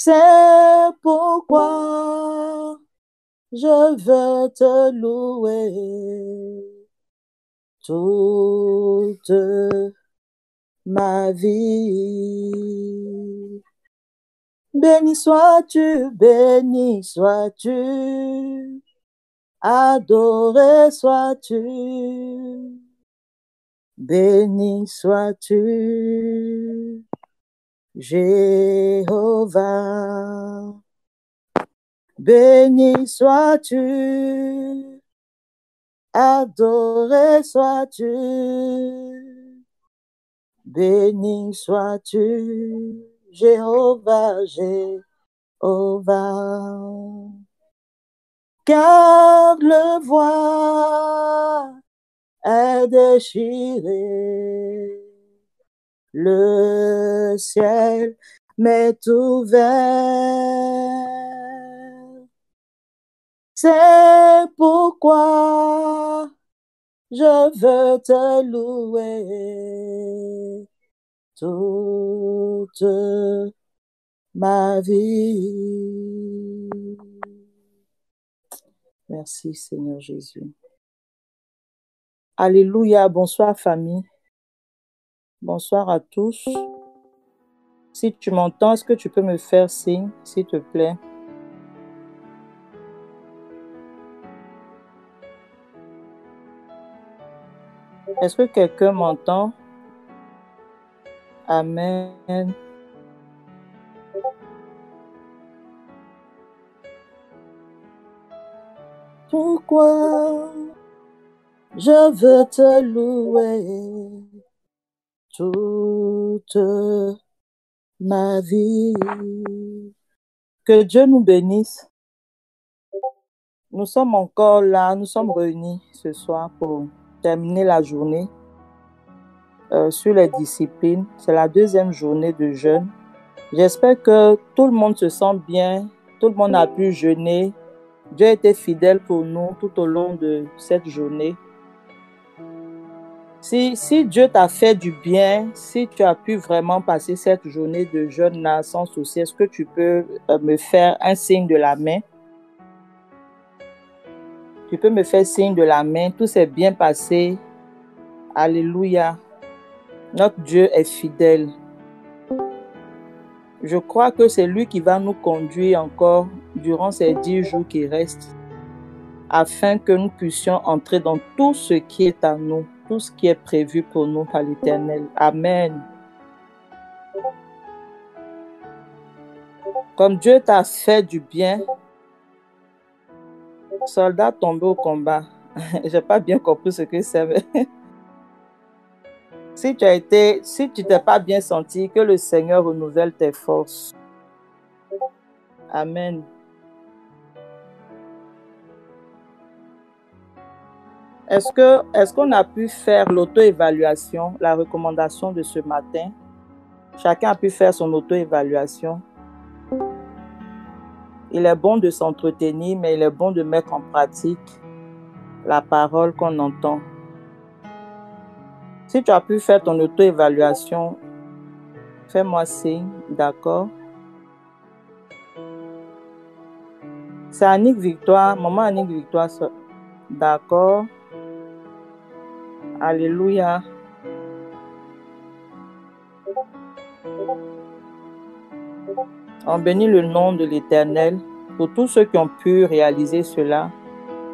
C'est pourquoi je veux te louer toute ma vie. Béni sois-tu, adoré sois-tu, béni sois-tu, Jéhovah. Béni sois-tu, adoré sois-tu, béni sois-tu, Jéhovah, Jéhovah. Car le voile est déchiré, le ciel m'est ouvert. C'est pourquoi je veux te louer toute ma vie. Merci Seigneur Jésus. Alléluia, bonsoir famille. Bonsoir à tous. Si tu m'entends, est-ce que tu peux me faire signe, s'il te plaît? Est-ce que quelqu'un m'entend? Amen. Pourquoi je veux te louer toute ma vie. Que Dieu nous bénisse. Nous sommes encore là, nous sommes réunis ce soir pour terminer la journée sur les disciplines. C'est la deuxième journée de jeûne. J'espère que tout le monde se sent bien, tout le monde a pu jeûner. Dieu a été fidèle pour nous tout au long de cette journée. Si Dieu t'a fait du bien, si tu as pu vraiment passer cette journée de jeûne-là sans souci, est-ce que tu peux me faire un signe de la main? Tu peux me faire signe de la main. Tout s'est bien passé. Alléluia. Notre Dieu est fidèle. Je crois que c'est lui qui va nous conduire encore durant ces 10 jours qui restent, afin que nous puissions entrer dans tout ce qui est à nous, tout ce qui est prévu pour nous par l'Éternel. Amen. Comme Dieu t'a fait du bien, soldat tombé au combat. J'ai pas bien compris ce que c'est. Si tu t'es pas bien senti, que le Seigneur renouvelle tes forces. Amen. Est-ce qu'on a pu faire l'auto-évaluation, la recommandation de ce matin? Chacun a pu faire son auto-évaluation. Il est bon de s'entretenir, mais il est bon de mettre en pratique la parole qu'on entend. Si tu as pu faire ton auto-évaluation, fais-moi signe, d'accord? C'est Annick Victoire, maman Annick Victoire, d'accord? Alléluia. On bénit le nom de l'Éternel pour tous ceux qui ont pu réaliser cela.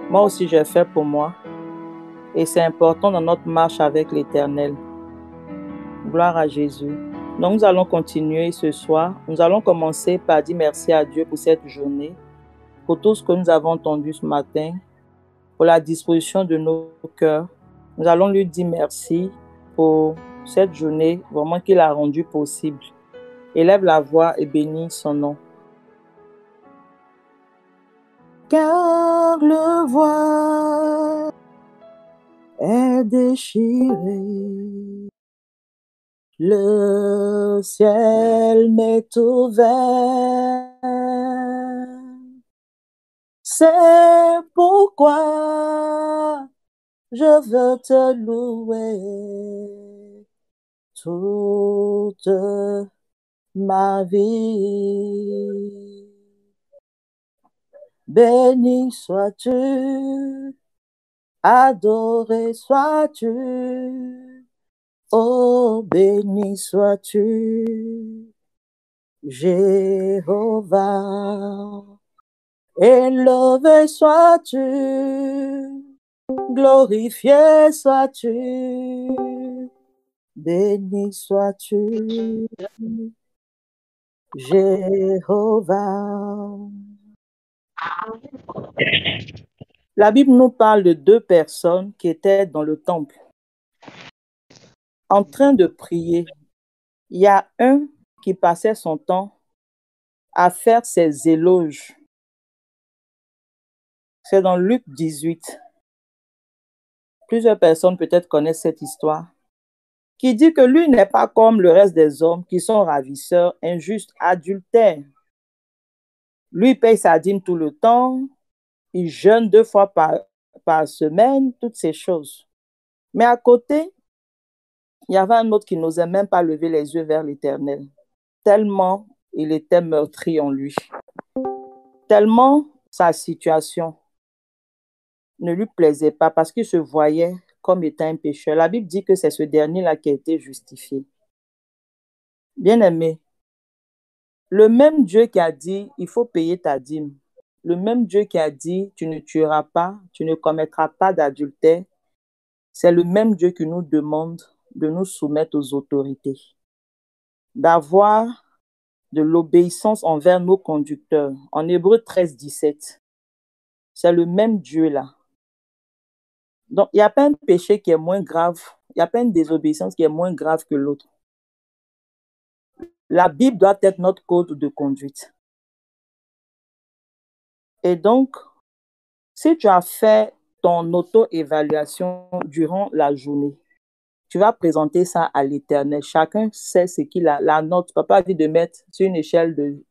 Moi aussi, j'ai fait pour moi. Et c'est important dans notre marche avec l'Éternel. Gloire à Jésus. Donc, nous allons continuer ce soir. Nous allons commencer par dire merci à Dieu pour cette journée, pour tout ce que nous avons entendu ce matin, pour la disposition de nos cœurs. Nous allons lui dire merci pour cette journée, vraiment qu'il a rendue possible. Élève la voix et bénis son nom. Car le voile est déchiré, le ciel m'est ouvert. C'est pourquoi je veux te louer toute ma vie. Béni sois-tu, adoré sois-tu, oh béni sois-tu, Jéhovah. Élevé sois-tu, glorifié sois-tu, béni sois-tu, Jéhovah. La Bible nous parle de deux personnes qui étaient dans le temple en train de prier. Il y a un qui passait son temps à faire ses éloges. C'est dans Luc 18. Plusieurs personnes peut-être connaissent cette histoire, qui dit que lui n'est pas comme le reste des hommes qui sont ravisseurs, injustes, adultères. Lui paye sa dîme tout le temps, il jeûne 2 fois par semaine, toutes ces choses. Mais à côté, il y avait un autre qui n'osait même pas lever les yeux vers l'Éternel, tellement il était meurtri en lui, tellement sa situation ne lui plaisait pas parce qu'il se voyait comme étant un pécheur. La Bible dit que c'est ce dernier-là qui a été justifié. Bien-aimé, le même Dieu qui a dit il faut payer ta dîme, le même Dieu qui a dit tu ne tueras pas, tu ne commettras pas d'adultère, c'est le même Dieu qui nous demande de nous soumettre aux autorités, d'avoir de l'obéissance envers nos conducteurs. En Hébreux 13, 17, c'est le même Dieu-là. Donc, il n'y a pas un péché qui est moins grave, il n'y a pas une désobéissance qui est moins grave que l'autre. La Bible doit être notre code de conduite. Et donc, si tu as fait ton auto-évaluation durant la journée, tu vas présenter ça à l'Éternel. Chacun sait ce qu'il a. La note, papa dit de mettre sur une échelle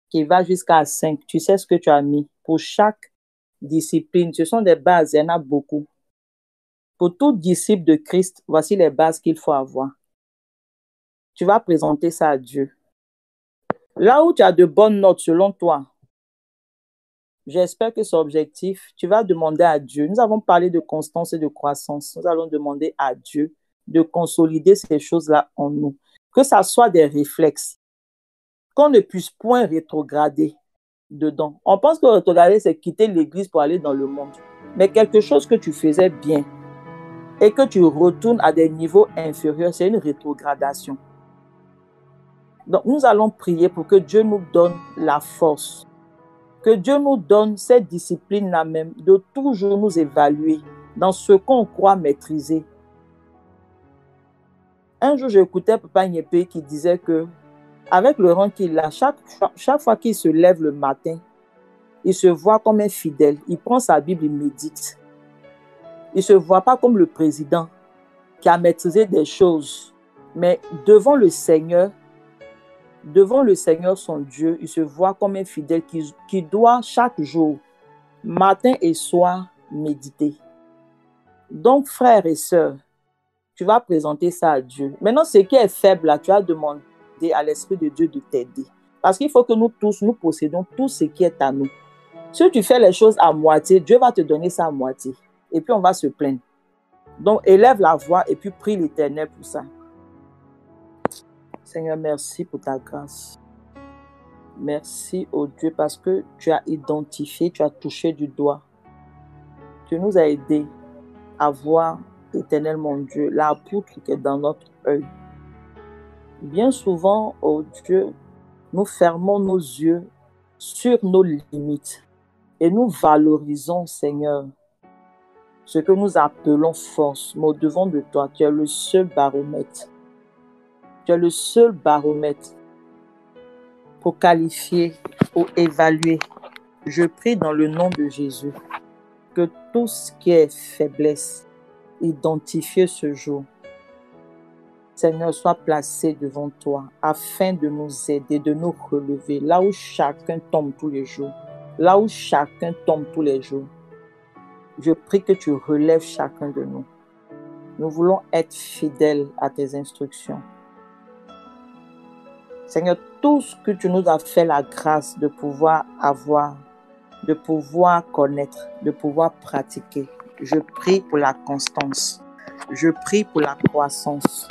qui va jusqu'à 5. Tu sais ce que tu as mis. Pour chaque discipline, ce sont des bases, il y en a beaucoup. Pour tout disciple de Christ, voici les bases qu'il faut avoir. Tu vas présenter ça à Dieu. Là où tu as de bonnes notes selon toi, j'espère que c'est objectif. Tu vas demander à Dieu. Nous avons parlé de constance et de croissance. Nous allons demander à Dieu de consolider ces choses-là en nous. Que ça soit des réflexes. Qu'on ne puisse point rétrograder dedans. On pense que rétrograder, c'est quitter l'église pour aller dans le monde. Mais quelque chose que tu faisais bien et que tu retournes à des niveaux inférieurs, c'est une rétrogradation. Donc, nous allons prier pour que Dieu nous donne la force, que Dieu nous donne cette discipline-là même, de toujours nous évaluer dans ce qu'on croit maîtriser. Un jour, j'écoutais Papa Nyepé qui disait que, avec le rang qu'il a, chaque fois qu'il se lève le matin, il se voit comme un fidèle. Il prend sa Bible, il médite. Il ne se voit pas comme le président qui a maîtrisé des choses, mais devant le Seigneur son Dieu, il se voit comme un fidèle qui doit chaque jour, matin et soir, méditer. Donc, frères et sœurs, tu vas présenter ça à Dieu. Maintenant, ce qui est faible, là, tu vas demander à l'Esprit de Dieu de t'aider. Parce qu'il faut que nous tous, nous possédons tout ce qui est à nous. Si tu fais les choses à moitié, Dieu va te donner ça à moitié. Et puis, on va se plaindre. Donc, élève la voix et puis prie l'Éternel pour ça. Seigneur, merci pour ta grâce. Merci, oh Dieu, parce que tu as identifié, tu as touché du doigt. Tu nous as aidés à voir, Éternel mon Dieu, la poutre qui est dans notre œil. Bien souvent, oh Dieu, nous fermons nos yeux sur nos limites et nous valorisons, Seigneur, ce que nous appelons force. Mais au-devant de toi, tu es le seul baromètre. Tu es le seul baromètre pour qualifier, pour évaluer. Je prie dans le nom de Jésus que tout ce qui est faiblesse, identifié ce jour, Seigneur, soit placé devant toi afin de nous aider, de nous relever là où chacun tombe tous les jours. Là où chacun tombe tous les jours. Je prie que tu relèves chacun de nous. Nous voulons être fidèles à tes instructions. Seigneur, tout ce que tu nous as fait la grâce de pouvoir avoir, de pouvoir connaître, de pouvoir pratiquer. Je prie pour la constance. Je prie pour la croissance,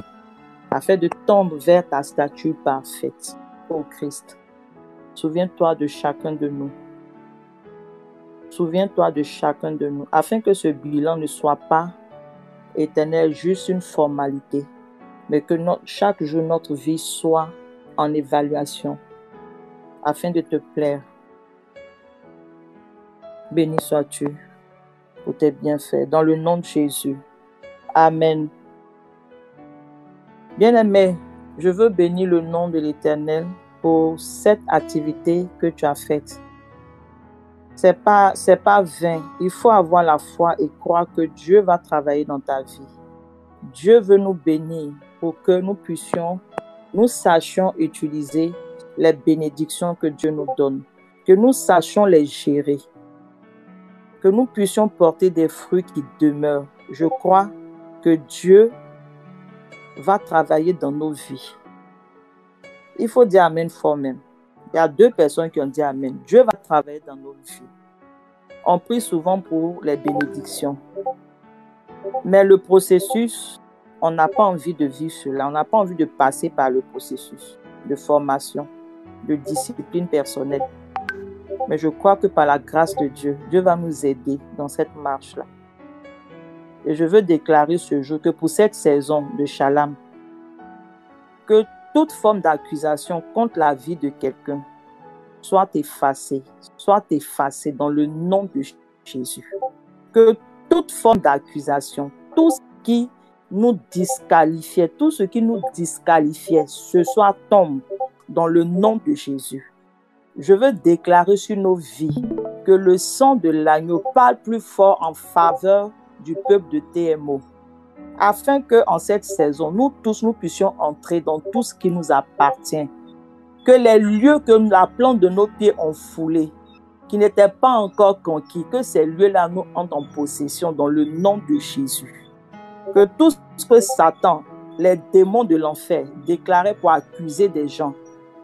afin de tendre vers ta statue parfaite, ô Christ. Souviens-toi de chacun de nous. Souviens-toi de chacun de nous, afin que ce bilan ne soit pas, Éternel, juste une formalité, mais que chaque jour notre vie soit en évaluation, afin de te plaire. Béni sois-tu pour tes bienfaits, dans le nom de Jésus. Amen. Bien-aimé, je veux bénir le nom de l'Éternel pour cette activité que tu as faite. C'est pas vain. Il faut avoir la foi et croire que Dieu va travailler dans ta vie. Dieu veut nous bénir pour que nous sachions utiliser les bénédictions que Dieu nous donne, que nous sachions les gérer, que nous puissions porter des fruits qui demeurent. Je crois que Dieu va travailler dans nos vies. Il faut dire Amen fort même. Il y a 2 personnes qui ont dit Amen. Dieu va travailler dans nos vies. On prie souvent pour les bénédictions. Mais le processus, on n'a pas envie de vivre cela. On n'a pas envie de passer par le processus de formation, de discipline personnelle. Mais je crois que par la grâce de Dieu, Dieu va nous aider dans cette marche-là. Et je veux déclarer ce jour que pour cette saison de Shalom, que toute forme d'accusation contre la vie de quelqu'un soit effacée dans le nom de Jésus. Que toute forme d'accusation, tout ce qui nous disqualifiait, ce soit tombe dans le nom de Jésus. Je veux déclarer sur nos vies que le sang de l'agneau parle plus fort en faveur du peuple de TMO, afin qu'en cette saison, nous tous, nous puissions entrer dans tout ce qui nous appartient. Que les lieux que la plante de nos pieds ont foulés, qui n'étaient pas encore conquis, que ces lieux-là nous entrent en possession dans le nom de Jésus. Que tout ce que Satan, les démons de l'enfer, déclaraient pour accuser des gens,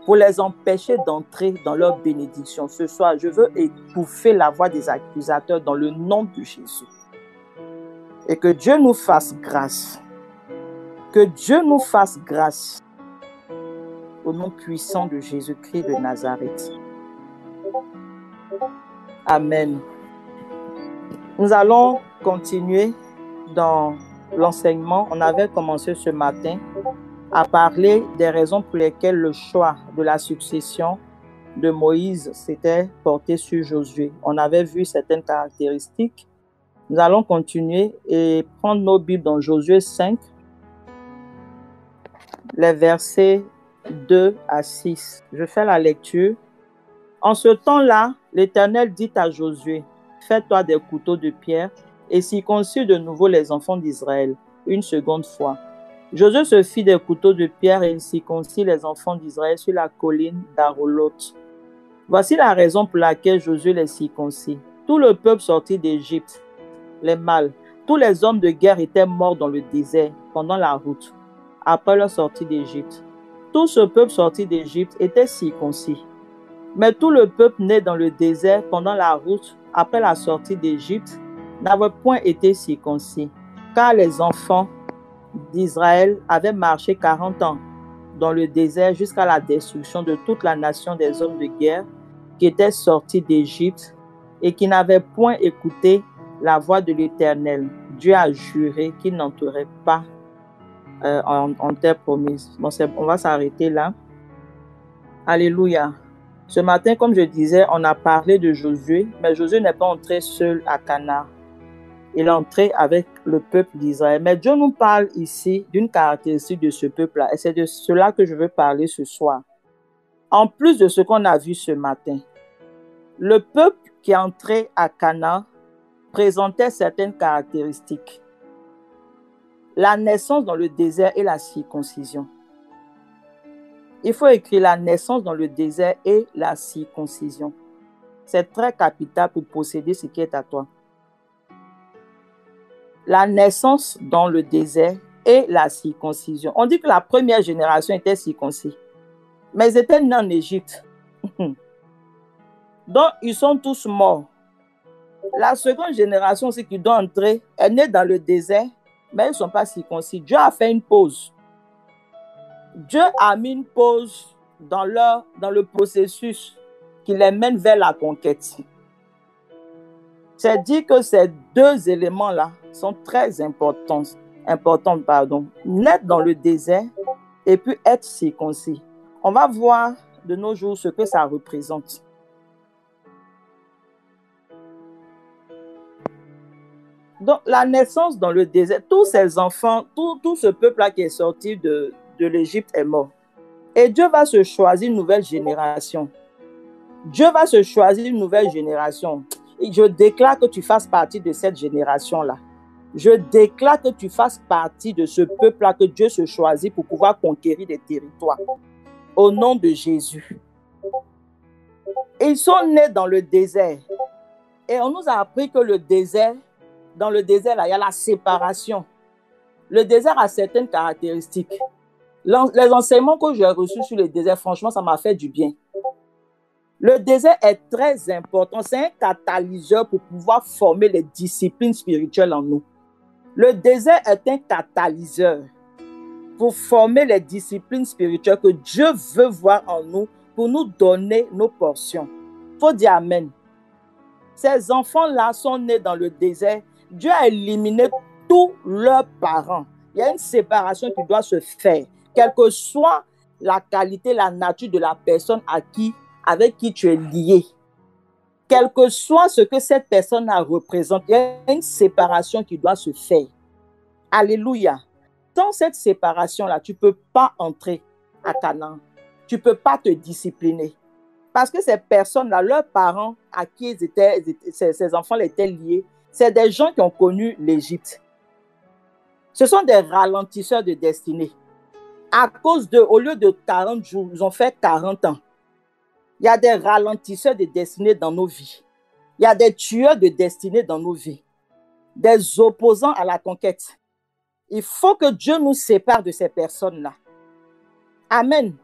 pour les empêcher d'entrer dans leur bénédiction. Ce soir, je veux étouffer la voix des accusateurs dans le nom de Jésus. Et que Dieu nous fasse grâce. Que Dieu nous fasse grâce. Au nom puissant de Jésus-Christ de Nazareth. Amen. Nous allons continuer dans l'enseignement. On avait commencé ce matin à parler des raisons pour lesquelles le choix de la succession de Moïse s'était porté sur Josué. On avait vu certaines caractéristiques. Nous allons continuer et prendre nos Bibles dans Josué 5, les versets 2 à 6. Je fais la lecture. En ce temps-là, l'Éternel dit à Josué, « Fais-toi des couteaux de pierre et circoncis de nouveau les enfants d'Israël une seconde fois. » Josué se fit des couteaux de pierre et il circoncit les enfants d'Israël sur la colline d'Arolot. Voici la raison pour laquelle Josué les circoncit. Tout le peuple sortit d'Égypte, les mâles, tous les hommes de guerre étaient morts dans le désert pendant la route, après leur sortie d'Égypte. Tout ce peuple sorti d'Égypte était circoncis. Mais tout le peuple né dans le désert pendant la route, après la sortie d'Égypte, n'avait point été circoncis, car les enfants d'Israël avaient marché 40 ans dans le désert jusqu'à la destruction de toute la nation des hommes de guerre qui étaient sortis d'Égypte et qui n'avaient point écouté la voix de l'Éternel. Dieu a juré qu'il n'entrerait pas en terre promise. Bon, on va s'arrêter là. Alléluia. Ce matin, comme je disais, on a parlé de Josué, mais Josué n'est pas entré seul à Canaan. Il est entré avec le peuple d'Israël. Mais Dieu nous parle ici d'une caractéristique de ce peuple-là. Et c'est de cela que je veux parler ce soir. En plus de ce qu'on a vu ce matin, le peuple qui est entré à Canaan présentait certaines caractéristiques. La naissance dans le désert et la circoncision. Il faut écrire la naissance dans le désert et la circoncision. C'est très capital pour posséder ce qui est à toi. La naissance dans le désert et la circoncision. On dit que la première génération était circoncis. Mais ils étaient nés en Égypte. Donc, ils sont tous morts. La seconde génération aussi qui doit entrer est née dans le désert, mais ils ne sont pas circoncis. Dieu a fait une pause. Dieu a mis une pause dans le processus qui les mène vers la conquête. C'est dit que ces deux éléments-là sont très importants. Naître dans le désert et puis être circoncis. On va voir de nos jours ce que ça représente. Donc, la naissance dans le désert, tous ces enfants, tout ce peuple-là qui est sorti de l'Égypte est mort. Et Dieu va se choisir une nouvelle génération. Dieu va se choisir une nouvelle génération. Et je déclare que tu fasses partie de cette génération-là. Je déclare que tu fasses partie de ce peuple-là que Dieu se choisit pour pouvoir conquérir des territoires. Au nom de Jésus. Ils sont nés dans le désert. Et on nous a appris que dans le désert, là, il y a la séparation. Le désert a certaines caractéristiques. Les enseignements que j'ai reçus sur le désert, franchement, ça m'a fait du bien. Le désert est très important. C'est un catalyseur pour pouvoir former les disciplines spirituelles en nous. Le désert est un catalyseur pour former les disciplines spirituelles que Dieu veut voir en nous pour nous donner nos portions. Il faut dire Amen. Ces enfants-là sont nés dans le désert. Dieu a éliminé tous leurs parents. Il y a une séparation qui doit se faire. Quelle que soit la qualité, la nature de la personne avec qui tu es lié. Quel que soit ce que cette personne représente, il y a une séparation qui doit se faire. Alléluia. Dans cette séparation-là, tu ne peux pas entrer à Canaan. Tu ne peux pas te discipliner. Parce que ces personnes-là, leurs parents à qui ces enfants étaient liés, c'est des gens qui ont connu l'Égypte. Ce sont des ralentisseurs de destinée. À cause au lieu de 40 jours, ils ont fait 40 ans. Il y a des ralentisseurs de destinée dans nos vies. Il y a des tueurs de destinée dans nos vies. Des opposants à la conquête. Il faut que Dieu nous sépare de ces personnes-là. Amen.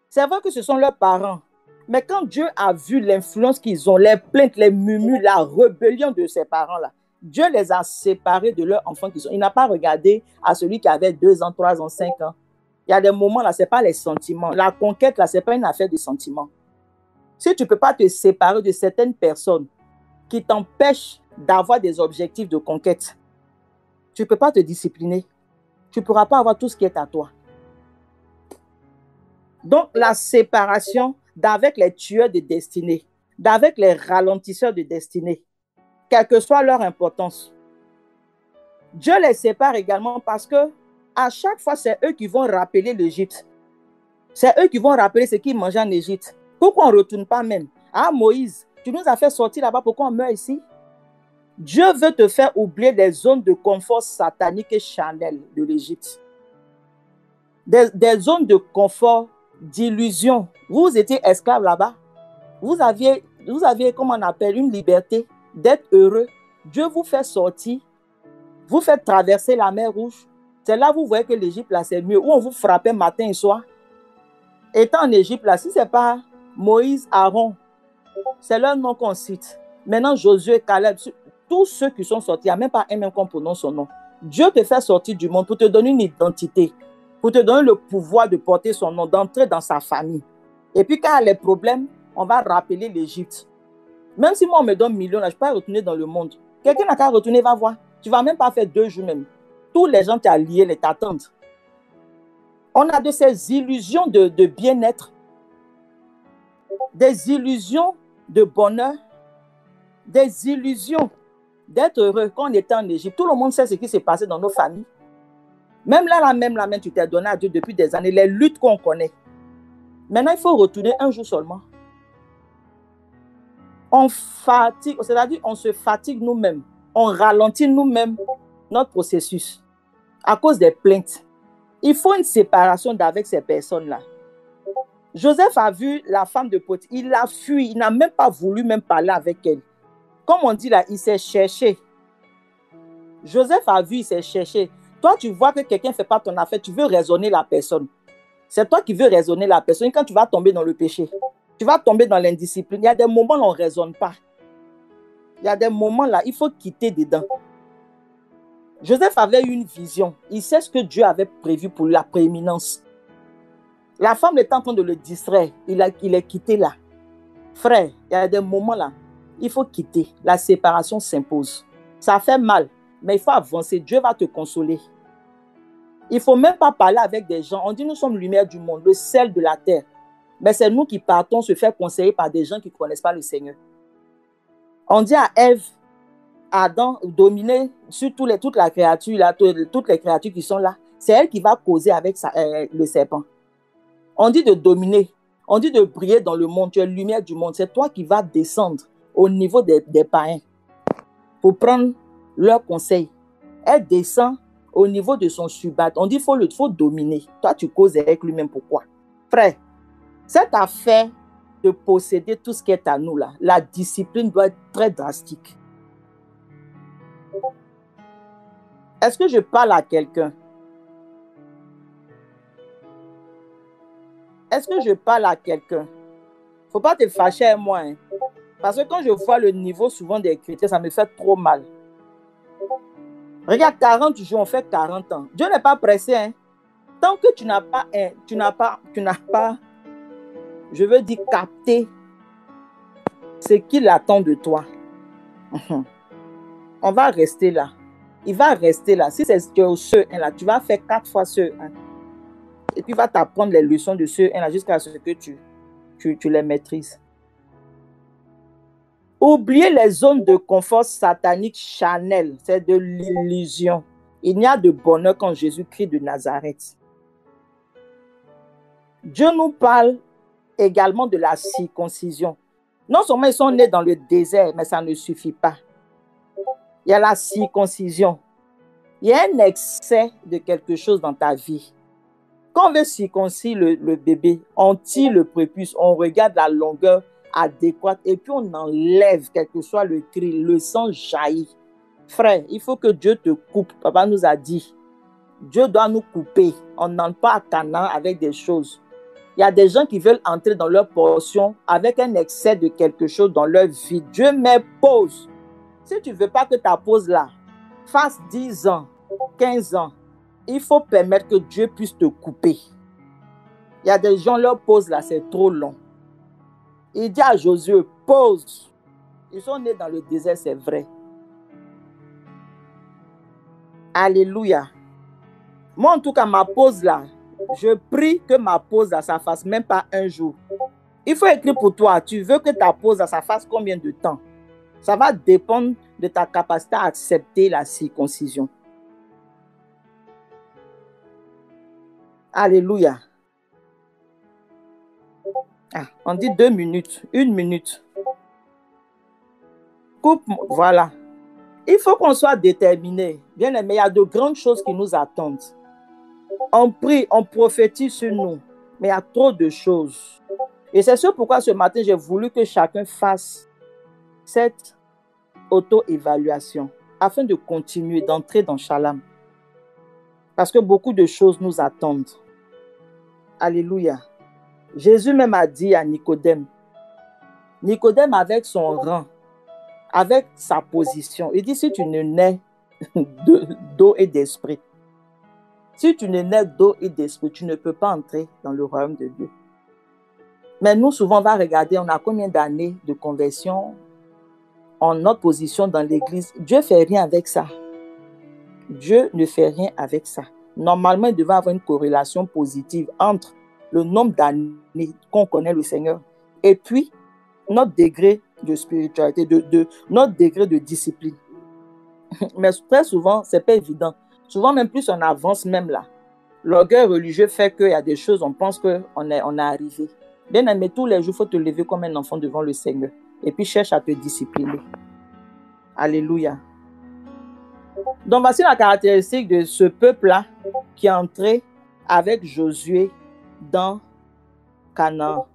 C'est vrai que ce sont leurs parents. Mais quand Dieu a vu l'influence qu'ils ont, les plaintes, les murmures, la rébellion de ces parents-là, Dieu les a séparés de leurs enfants qui sont. Il n'a pas regardé à celui qui avait 2 ans, 3 ans, 5 ans. Il y a des moments là, ce n'est pas les sentiments. La conquête là, ce n'est pas une affaire de sentiments. Si tu ne peux pas te séparer de certaines personnes qui t'empêchent d'avoir des objectifs de conquête, tu ne peux pas te discipliner. Tu ne pourras pas avoir tout ce qui est à toi. Donc, la séparation d'avec les tueurs de destinée, d'avec les ralentisseurs de destinée, quelle que soit leur importance. Dieu les sépare également parce que à chaque fois, c'est eux qui vont rappeler l'Égypte. C'est eux qui vont rappeler ce qu'ils mangeaient en Égypte. Pourquoi on ne retourne pas même? Ah, Moïse, tu nous as fait sortir là-bas, pourquoi on meurt ici? Dieu veut te faire oublier les zones de confort satanique et charnel de l'Égypte. Des zones de confort, d'illusion. Vous étiez esclaves là-bas. Vous aviez, comment on appelle, une liberté d'être heureux. Dieu vous fait sortir, vous fait traverser la mer Rouge. C'est là que vous voyez que l'Égypte, là, c'est mieux. Où on vous frappait matin et soir. Étant en Égypte, là, si ce n'est pas Moïse, Aaron, c'est leur nom qu'on cite. Maintenant, Josué, Caleb, tous ceux qui sont sortis, il n'y a même pas un même qu'on prononce son nom. Dieu te fait sortir du monde pour te donner une identité, pour te donner le pouvoir de porter son nom, d'entrer dans sa famille. Et puis, quand il y a les problèmes, on va rappeler l'Égypte. Même si moi, on me donne millions, là, je ne peux pas retourner dans le monde. Quelqu'un n'a qu'à retourner, va voir. Tu ne vas même pas faire 2 jours même. Tous les gens qui sont liés, les t'attendent. On a de ces illusions de bien-être, des illusions de bonheur, des illusions d'être heureux. Quand on était en Égypte, tout le monde sait ce qui s'est passé dans nos familles. Même là, tu t'es donné à Dieu depuis des années, les luttes qu'on connaît. Maintenant, il faut retourner un jour seulement. On fatigue, c'est-à-dire on se fatigue nous-mêmes. On ralentit nous-mêmes notre processus à cause des plaintes. Il faut une séparation d'avec ces personnes-là. Joseph a vu la femme de Potiphar. Il a fui. Il n'a même pas voulu même parler avec elle. Comme on dit là, il s'est cherché. Joseph a vu, il s'est cherché. Toi, tu vois que quelqu'un ne fait pas ton affaire, tu veux raisonner la personne. C'est toi qui veux raisonner la personne. Quand tu vas tomber dans le péché, tu vas tomber dans l'indiscipline. Il y a des moments où on ne raisonne pas. Il y a des moments là, il faut quitter dedans. Joseph avait une vision. Il sait ce que Dieu avait prévu pour la prééminence. La femme était en train de le distraire. Il est quitté là. Frère, il y a des moments là, il faut quitter. La séparation s'impose. Ça fait mal, mais il faut avancer. Dieu va te consoler. Il ne faut même pas parler avec des gens. On dit nous sommes lumière du monde, le sel de la terre. Mais c'est nous qui partons se faire conseiller par des gens qui ne connaissent pas le Seigneur. On dit à Ève, à Adam, dominer sur toute la créature, là, toutes les créatures qui sont là. C'est elle qui va causer avec le serpent. On dit de dominer. On dit de briller dans le monde. Tu es lumière du monde. C'est toi qui vas descendre au niveau des païens pour prendre leurs conseils. Elle descend au niveau de son subat. On dit qu'il faut dominer. Toi, tu causes avec lui-même. Pourquoi? Frère, cette affaire de posséder tout ce qui est à nous, là, la discipline doit être très drastique. Est-ce que je parle à quelqu'un? Est-ce que je parle à quelqu'un? Il ne faut pas te fâcher avec moi. Hein? Parce que quand je vois le niveau souvent des chrétiens, ça me fait trop mal. Regarde, 40 jours, on fait 40 ans. Dieu n'est pas pressé. Hein? Tant que tu n'as pas, je veux dire, capté ce qu'il attend de toi. On va rester là. Il va rester là. Si c'est au CE1 là, tu vas faire 4 fois CE1. Et puis il va t'apprendre les leçons de CE1 là jusqu'à ce que tu les maîtrises. Oubliez les zones de confort satanique charnel. C'est de l'illusion. Il n'y a de bonheur qu'en Jésus-Christ de Nazareth. Dieu nous parle également de la circoncision. Non seulement ils sont nés dans le désert, mais ça ne suffit pas. Il y a la circoncision. Il y a un excès de quelque chose dans ta vie. Quand on veut circoncire le bébé, on tire le prépuce, on regarde la longueur adéquate et puis on enlève, quel que soit le cri, le sang jaillit. Frère, il faut que Dieu te coupe. Papa nous a dit, Dieu doit nous couper. On n'entre pas à Canaan avec des choses. Il y a des gens qui veulent entrer dans leur portion avec un excès de quelque chose dans leur vie. Dieu met pause. Si tu ne veux pas que ta pause là fasse 10 ans, 15 ans, il faut permettre que Dieu puisse te couper. Il y a des gens, leur pause là, c'est trop long. Il dit à Josué, pause. Ils sont nés dans le désert, c'est vrai. Alléluia. Moi, en tout cas, ma pause là, je prie que ma pause là, ça fasse même pas un jour. Il faut écrire pour toi. Tu veux que ta pause là, ça fasse combien de temps? Ça va dépendre de ta capacité à accepter la circoncision. Alléluia. Ah, on dit 2 minutes, 1 minute. Coupe, voilà. Il faut qu'on soit déterminé. Bien aimé, il y a de grandes choses qui nous attendent. On prie, on prophétise sur nous, mais il y a trop de choses. Et c'est sûr pourquoi ce matin, j'ai voulu que chacun fasse cette auto-évaluation afin de continuer, d'entrer dans Shalom. Parce que beaucoup de choses nous attendent. Alléluia. Jésus même a dit à Nicodème, Nicodème avec son rang, avec sa position, il dit si tu ne nais d'eau et d'esprit, si tu ne nais d'eau et d'esprit, tu ne peux pas entrer dans le royaume de Dieu. Mais nous, souvent, on va regarder, on a combien d'années de conversion en notre position dans l'église. Dieu ne fait rien avec ça. Dieu ne fait rien avec ça. Normalement, il devait avoir une corrélation positive entre le nombre d'années qu'on connaît le Seigneur et puis notre degré de spiritualité, notre degré de discipline. Mais très souvent, ce n'est pas évident. Souvent, même plus on avance même là. L'orgueil religieux fait qu'il y a des choses, on pense qu'on est arrivé. Bien aimé, tous les jours, il faut te lever comme un enfant devant le Seigneur. Et puis, cherche à te discipliner. Alléluia. Donc, voici la caractéristique de ce peuple-là qui est entré avec Josué dans Canaan.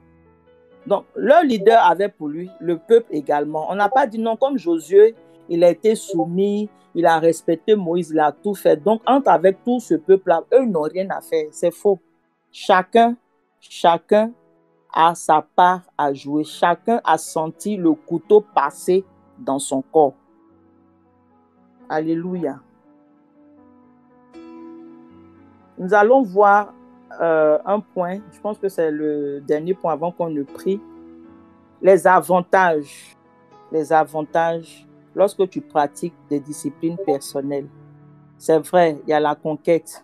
Donc, leur leader avait pour lui, le peuple également. On n'a pas dit non, comme Josué, il a été soumis, il a respecté Moïse, il a tout fait. Donc, entre avec tout ce peuple-là, eux n'ont rien à faire. C'est faux. Chacun a sa part à jouer. Chacun a senti le couteau passer dans son corps. Alléluia. Nous allons voir un point, je pense que c'est le dernier point avant qu'on ne prie. Les avantages lorsque tu pratiques des disciplines personnelles. C'est vrai, il y a la conquête,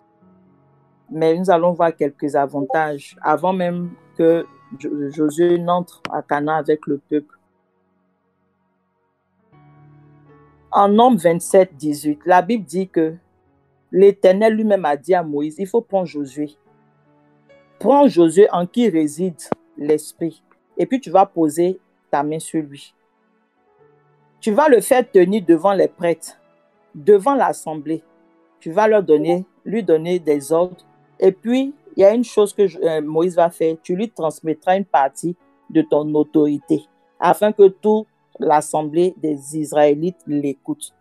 mais nous allons voir quelques avantages avant même que Josué n'entre à Canaan avec le peuple. En Nombre 27, 18, la Bible dit que l'Éternel lui-même a dit à Moïse, il faut prendre Josué. Prends Josué en qui réside l'Esprit. Et puis tu vas poser ta main sur lui. Tu vas le faire tenir devant les prêtres, devant l'assemblée. Tu vas lui donner des ordres. Et puis, il y a une chose que Moïse va faire. Tu lui transmettras une partie de ton autorité, afin que toute l'assemblée des Israélites l'écoute.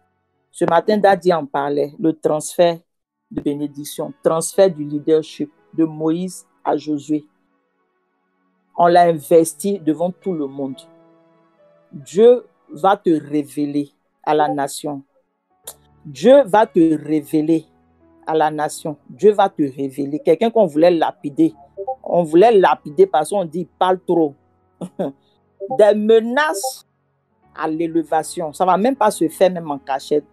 Ce matin, Dadi en parlait, le transfert de bénédiction, transfert du leadership de Moïse à Josué. On l'a investi devant tout le monde. Dieu va te révéler à la nation. Dieu va te révéler à la nation. Dieu va te révéler. Quelqu'un qu'on voulait lapider. On voulait lapider parce qu'on dit, il parle trop. Des menaces à l'élévation. Ça ne va même pas se faire même en cachette.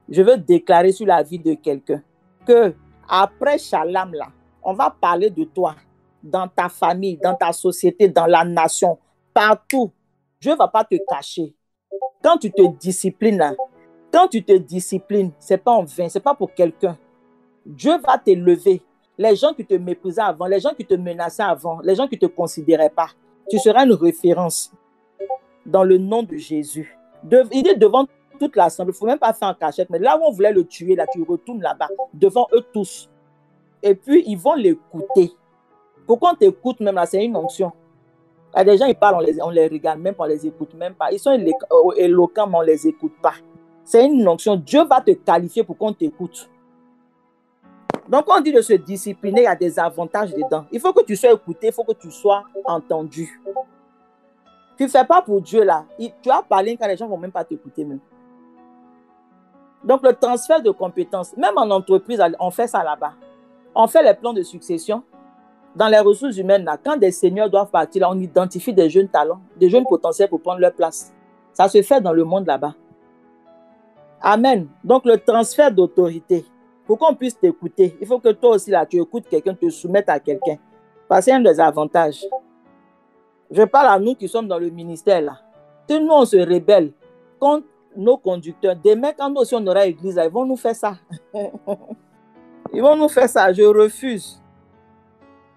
Je veux déclarer sur la vie de quelqu'un que après Shalom, là, on va parler de toi dans ta famille, dans ta société, dans la nation, partout. Dieu ne va pas te cacher. Quand tu te disciplines, là, ce n'est pas en vain, ce n'est pas pour quelqu'un. Dieu va t'élever. Les gens qui te méprisaient avant, les gens qui te menaçaient avant, les gens qui ne te considéraient pas, tu seras une référence dans le nom de Jésus. Il est devant toute l'assemblée, il ne faut même pas faire en cachette, mais là où on voulait le tuer, là, tu retournes là-bas, devant eux tous. Et puis, ils vont l'écouter. Pourquoi on t'écoute même là, c'est une onction. Il y a des gens, ils parlent, on les regarde même pas, on les écoute même pas. Ils sont éloquents, mais on ne les écoute pas. C'est une onction. Dieu va te qualifier pour qu'on t'écoute. Donc, on dit de se discipliner, il y a des avantages dedans. Il faut que tu sois écouté, il faut que tu sois entendu. Tu ne fais pas pour Dieu là. Tu as parlé quand les gens ne vont même pas t'écouter même. Donc, le transfert de compétences, même en entreprise, on fait ça là-bas. On fait les plans de succession. Dans les ressources humaines, là, quand des seniors doivent partir, là, on identifie des jeunes talents, des jeunes potentiels pour prendre leur place. Ça se fait dans le monde là-bas. Amen. Donc, le transfert d'autorité, pour qu'on puisse t'écouter, il faut que toi aussi, là, tu écoutes quelqu'un, te soumettes à quelqu'un. Parce que c'est un des avantages. Je parle à nous qui sommes dans le ministère, là. Si nous, on se rébelle contre nos conducteurs, demain, quand nous aussi, on aura l'église, là, ils vont nous faire ça. Ils vont nous faire ça. Je refuse.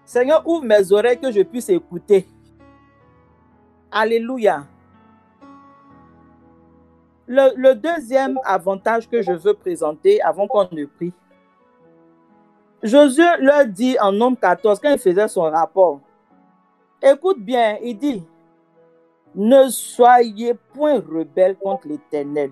Seigneur, ouvre mes oreilles que je puisse écouter. Alléluia. Le deuxième avantage que je veux présenter avant qu'on ne prie. Josué leur dit en Nombre 14, quand il faisait son rapport, écoute bien, il dit, ne soyez point rebelles contre l'Éternel.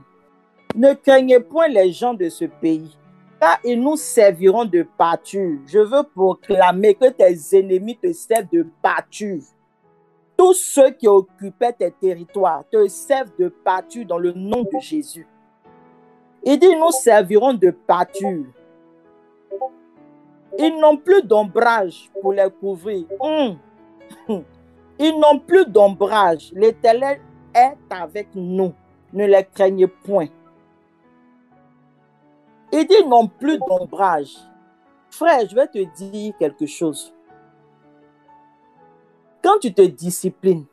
Ne craignez point les gens de ce pays, car ils nous serviront de pâture. Je veux proclamer que tes ennemis te servent de pâture. Tous ceux qui occupaient tes territoires te servent de pâture dans le nom de Jésus. Il dit, nous servirons de pâture. Ils n'ont plus d'ombrage pour les couvrir. Ils n'ont plus d'ombrage. L'Éternel est avec nous. Ne les craignez point. Il dit, ils n'ont plus d'ombrage. Frère, je vais te dire quelque chose. Quand tu te disciplines,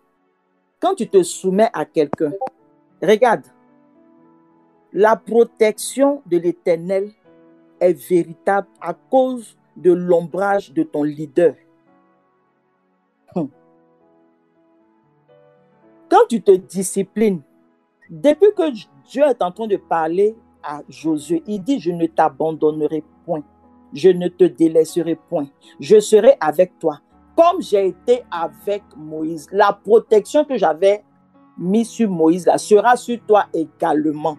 quand tu te soumets à quelqu'un, regarde, la protection de l'Éternel est véritable à cause de l'ombrage de ton leader. Quand tu te disciplines, depuis que Dieu est en train de parler à Josué, il dit, je ne t'abandonnerai point, je ne te délaisserai point, je serai avec toi. Comme j'ai été avec Moïse, la protection que j'avais mise sur Moïse là, sera sur toi également.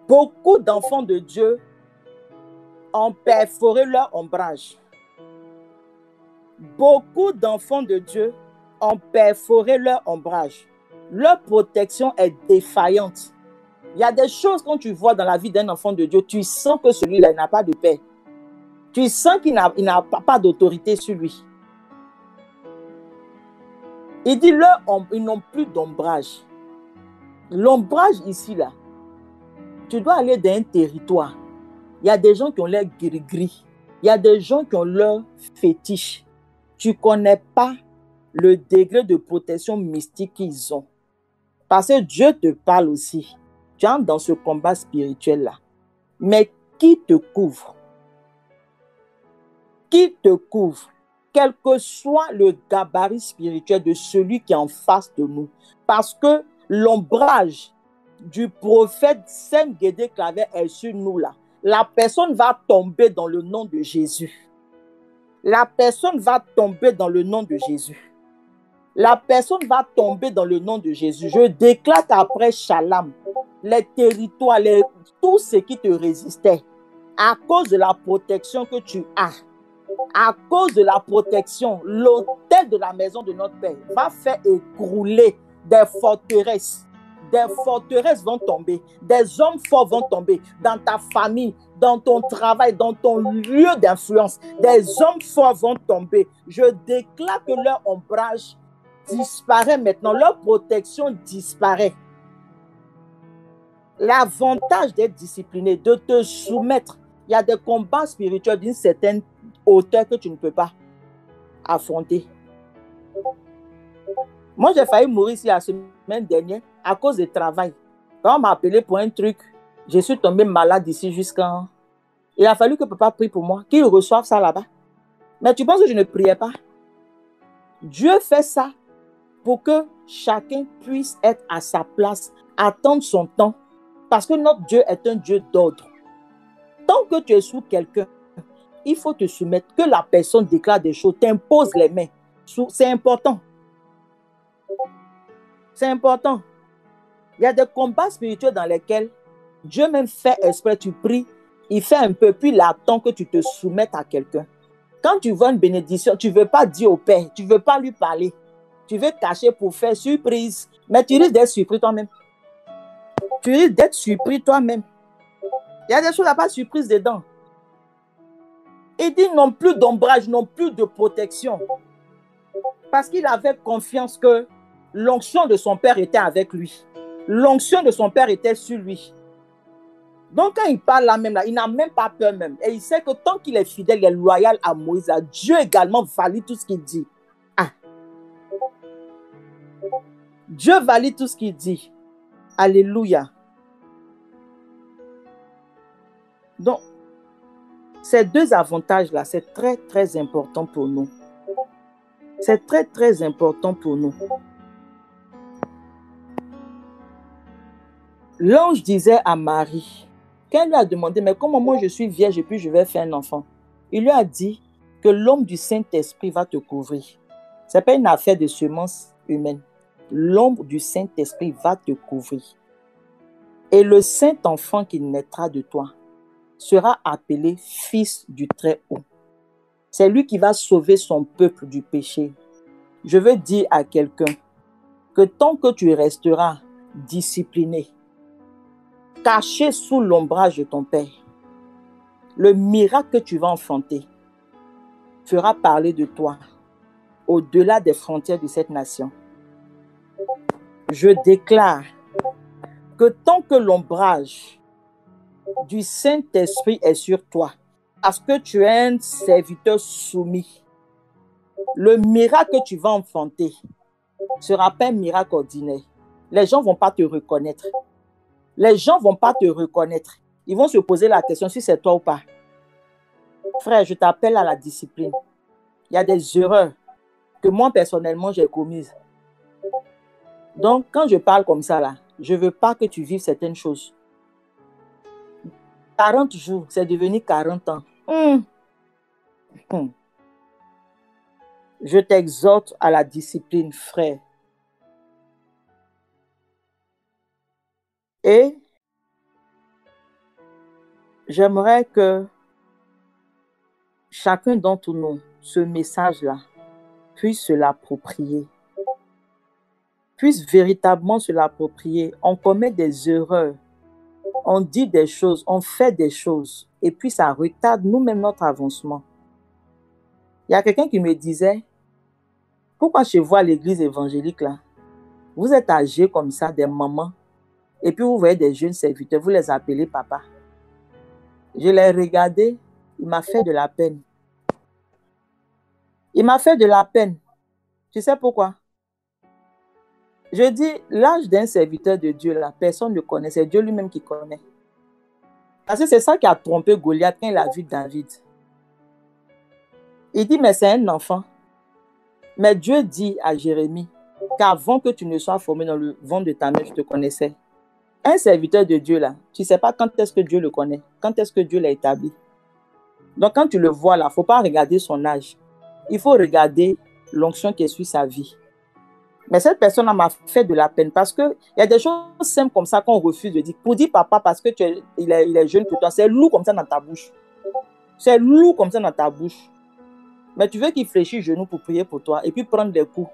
Beaucoup d'enfants de Dieu ont perforé leur ombrage. Beaucoup d'enfants de Dieu ont perforé leur ombrage. Leur protection est défaillante. Il y a des choses quand tu vois dans la vie d'un enfant de Dieu, tu sens que celui-là n'a pas de paix. Tu sens qu'il n'a pas d'autorité sur lui. Il dit, ils n'ont plus d'ombrage. L'ombrage ici, là, tu dois aller dans un territoire. Il y a des gens qui ont l'air gris-gris. Il y a des gens qui ont leur fétiche. Tu ne connais pas le degré de protection mystique qu'ils ont. Parce que Dieu te parle aussi. Tu entres dans ce combat spirituel-là. Mais qui te couvre? Qui te couvre? Quel que soit le gabarit spirituel de celui qui est en face de nous. Parce que l'ombrage du prophète Saint-Guédé Claver est sur nous là. La personne va tomber dans le nom de Jésus. La personne va tomber dans le nom de Jésus. La personne va tomber dans le nom de Jésus. Je déclare qu'après Shalom, les territoires, tout ce qui te résistait, à cause de la protection que tu as, à cause de la protection, l'autel de la maison de notre Père va faire écrouler des forteresses. Des forteresses vont tomber, des hommes forts vont tomber dans ta famille, dans ton travail, dans ton lieu d'influence. Des hommes forts vont tomber. Je déclare que leur ombrage disparaît maintenant, leur protection disparaît. L'avantage d'être discipliné, de te soumettre, il y a des combats spirituels d'une certaine hauteur que tu ne peux pas affronter. Moi, j'ai failli mourir ici la semaine dernière à cause du travail. Quand on m'a appelé pour un truc, je suis tombée malade ici jusqu'à... Il a fallu que papa prie pour moi, qu'il reçoive ça là-bas. Mais tu penses que je ne priais pas? Dieu fait ça pour que chacun puisse être à sa place, attendre son temps. Parce que notre Dieu est un Dieu d'ordre. Tant que tu es sous quelqu'un, il faut te soumettre, que la personne déclare des choses, t'impose les mains. C'est important. C'est important. Il y a des combats spirituels dans lesquels Dieu même fait exprès, tu pries, il fait un peu, puis il attend que tu te soumettes à quelqu'un. Quand tu vois une bénédiction, tu ne veux pas dire au Père, tu ne veux pas lui parler. Tu veux cacher pour faire surprise, mais tu risques d'être surpris toi-même. Tu risques d'être surpris toi-même. Il y a des choses à pas surprise dedans. Il dit non plus d'ombrage, non plus de protection. Parce qu'il avait confiance que l'onction de son père était avec lui. L'onction de son père était sur lui. Donc quand il parle là même, là, il n'a même pas peur même. Et il sait que tant qu'il est fidèle et loyal à Moïse, Dieu également valide tout ce qu'il dit. Ah. Dieu valide tout ce qu'il dit. Alléluia. Donc, ces deux avantages-là, c'est très, très important pour nous. C'est très, très important pour nous. L'ange disait à Marie, quand elle lui a demandé, mais comment moi je suis vierge et puis je vais faire un enfant? Il lui a dit que l'homme du Saint-Esprit va te couvrir. Ce n'est pas une affaire de semence humaine. L'homme du Saint-Esprit va te couvrir. Et le Saint-Enfant qui naîtra de toi sera appelé Fils du Très-Haut. C'est lui qui va sauver son peuple du péché. Je veux dire à quelqu'un que tant que tu resteras discipliné, caché sous l'ombrage de ton Père, le miracle que tu vas enfanter fera parler de toi au-delà des frontières de cette nation. Je déclare que tant que l'ombrage du Saint-Esprit est sur toi, parce que tu es un serviteur soumis, le miracle que tu vas enfanter ne sera pas un miracle ordinaire. Les gens ne vont pas te reconnaître. Les gens ne vont pas te reconnaître. Ils vont se poser la question si c'est toi ou pas. Frère, je t'appelle à la discipline. Il y a des erreurs que moi, personnellement, j'ai commises. Donc, quand je parle comme ça, là, je ne veux pas que tu vives certaines choses. 40 jours, c'est devenu 40 ans. Je t'exhorte à la discipline, frère. Et j'aimerais que chacun d'entre nous, ce message-là, puisse se l'approprier, puisse véritablement se l'approprier. On commet des erreurs, on dit des choses, on fait des choses, et puis ça retarde nous-mêmes notre avancement. Il y a quelqu'un qui me disait, pourquoi chez vous à l'église évangélique, là, vous êtes âgés comme ça, des mamans, et puis vous voyez des jeunes serviteurs, vous les appelez papa. Je l'ai regardé, il m'a fait de la peine. Il m'a fait de la peine. Tu sais pourquoi? Je dis, l'âge d'un serviteur de Dieu, là, personne ne connaît, c'est Dieu lui-même qui connaît. Parce que c'est ça qui a trompé Goliath quand il a vu David. Il dit, mais c'est un enfant. Mais Dieu dit à Jérémie qu'avant que tu ne sois formé dans le ventre de ta mère, je te connaissais. Un serviteur de Dieu, là, tu ne sais pas quand est-ce que Dieu le connaît, quand est-ce que Dieu l'a établi. Donc, quand tu le vois là, il ne faut pas regarder son âge. Il faut regarder l'onction qui suit sa vie. Mais cette personne m'a fait de la peine parce qu'il y a des choses simples comme ça qu'on refuse de dire. Pour dire papa parce que il est jeune que toi, c'est lourd comme ça dans ta bouche. C'est lourd comme ça dans ta bouche. Mais tu veux qu'il fléchisse genou pour prier pour toi et puis prendre des coups.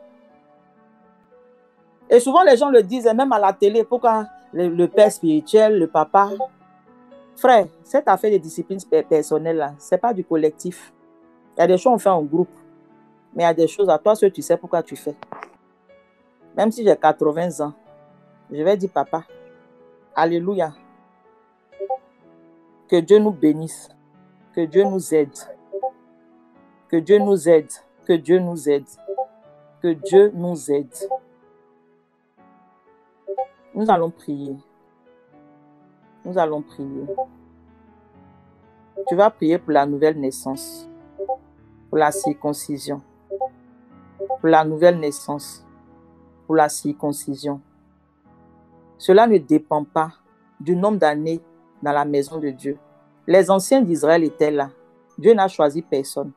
Et souvent, les gens le disent, même à la télé, pourquoi le père spirituel, le papa. Frère, cette affaire de discipline personnelle, là, ce n'est pas du collectif. Il y a des choses qu'on fait en groupe. Mais il y a des choses à toi, seul tu sais pourquoi tu fais. Même si j'ai 80 ans, je vais dire papa, alléluia. Que Dieu nous bénisse. Que Dieu nous aide. Que Dieu nous aide. Que Dieu nous aide. Que Dieu nous aide. Nous allons prier. Nous allons prier. Tu vas prier pour la nouvelle naissance, pour la circoncision, pour la nouvelle naissance, pour la circoncision. Cela ne dépend pas du nombre d'années dans la maison de Dieu. Les anciens d'Israël étaient là. Dieu n'a choisi personne.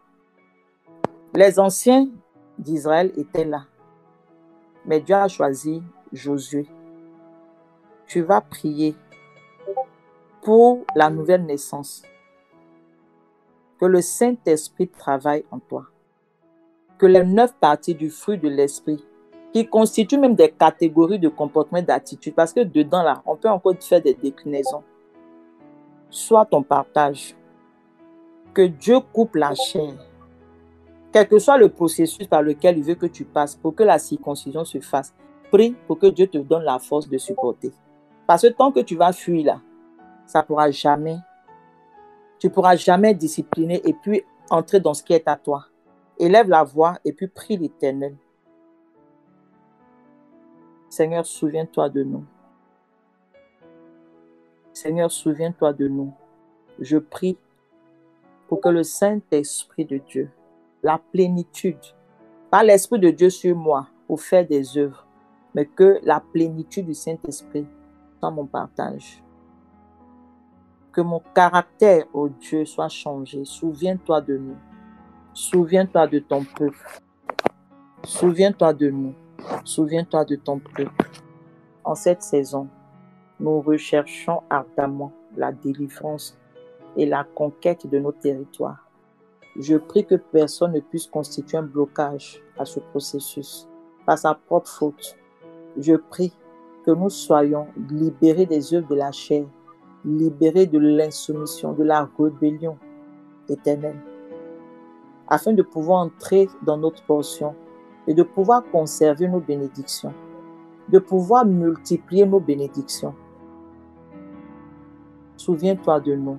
Les anciens d'Israël étaient là. Mais Dieu a choisi Josué. Tu vas prier pour la nouvelle naissance. Que le Saint-Esprit travaille en toi. Que les 9 parties du fruit de l'Esprit, qui constituent même des catégories de comportement et d'attitude, parce que dedans, là, on peut encore faire des déclinaisons, soit ton partage. Que Dieu coupe la chair. Quel que soit le processus par lequel il veut que tu passes pour que la circoncision se fasse, prie pour que Dieu te donne la force de supporter. Parce que tant que tu vas fuir là, ça pourra jamais, tu ne pourras jamais discipliner et puis entrer dans ce qui est à toi. Élève la voix et puis prie l'Éternel. Seigneur, souviens-toi de nous. Seigneur, souviens-toi de nous. Je prie pour que le Saint-Esprit de Dieu, la plénitude, pas l'Esprit de Dieu sur moi pour faire des œuvres, mais que la plénitude du Saint-Esprit soit mon partage. Que mon caractère, ô Dieu, soit changé. Souviens-toi de nous. Souviens-toi de ton peuple. Souviens-toi de nous. Souviens-toi de ton peuple. En cette saison, nous recherchons ardemment la délivrance et la conquête de nos territoires. Je prie que personne ne puisse constituer un blocage à ce processus par sa propre faute. Je prie que nous soyons libérés des œuvres de la chair, libérés de l'insoumission, de la rébellion éternelle, afin de pouvoir entrer dans notre portion et de pouvoir conserver nos bénédictions, de pouvoir multiplier nos bénédictions. Souviens-toi de nous,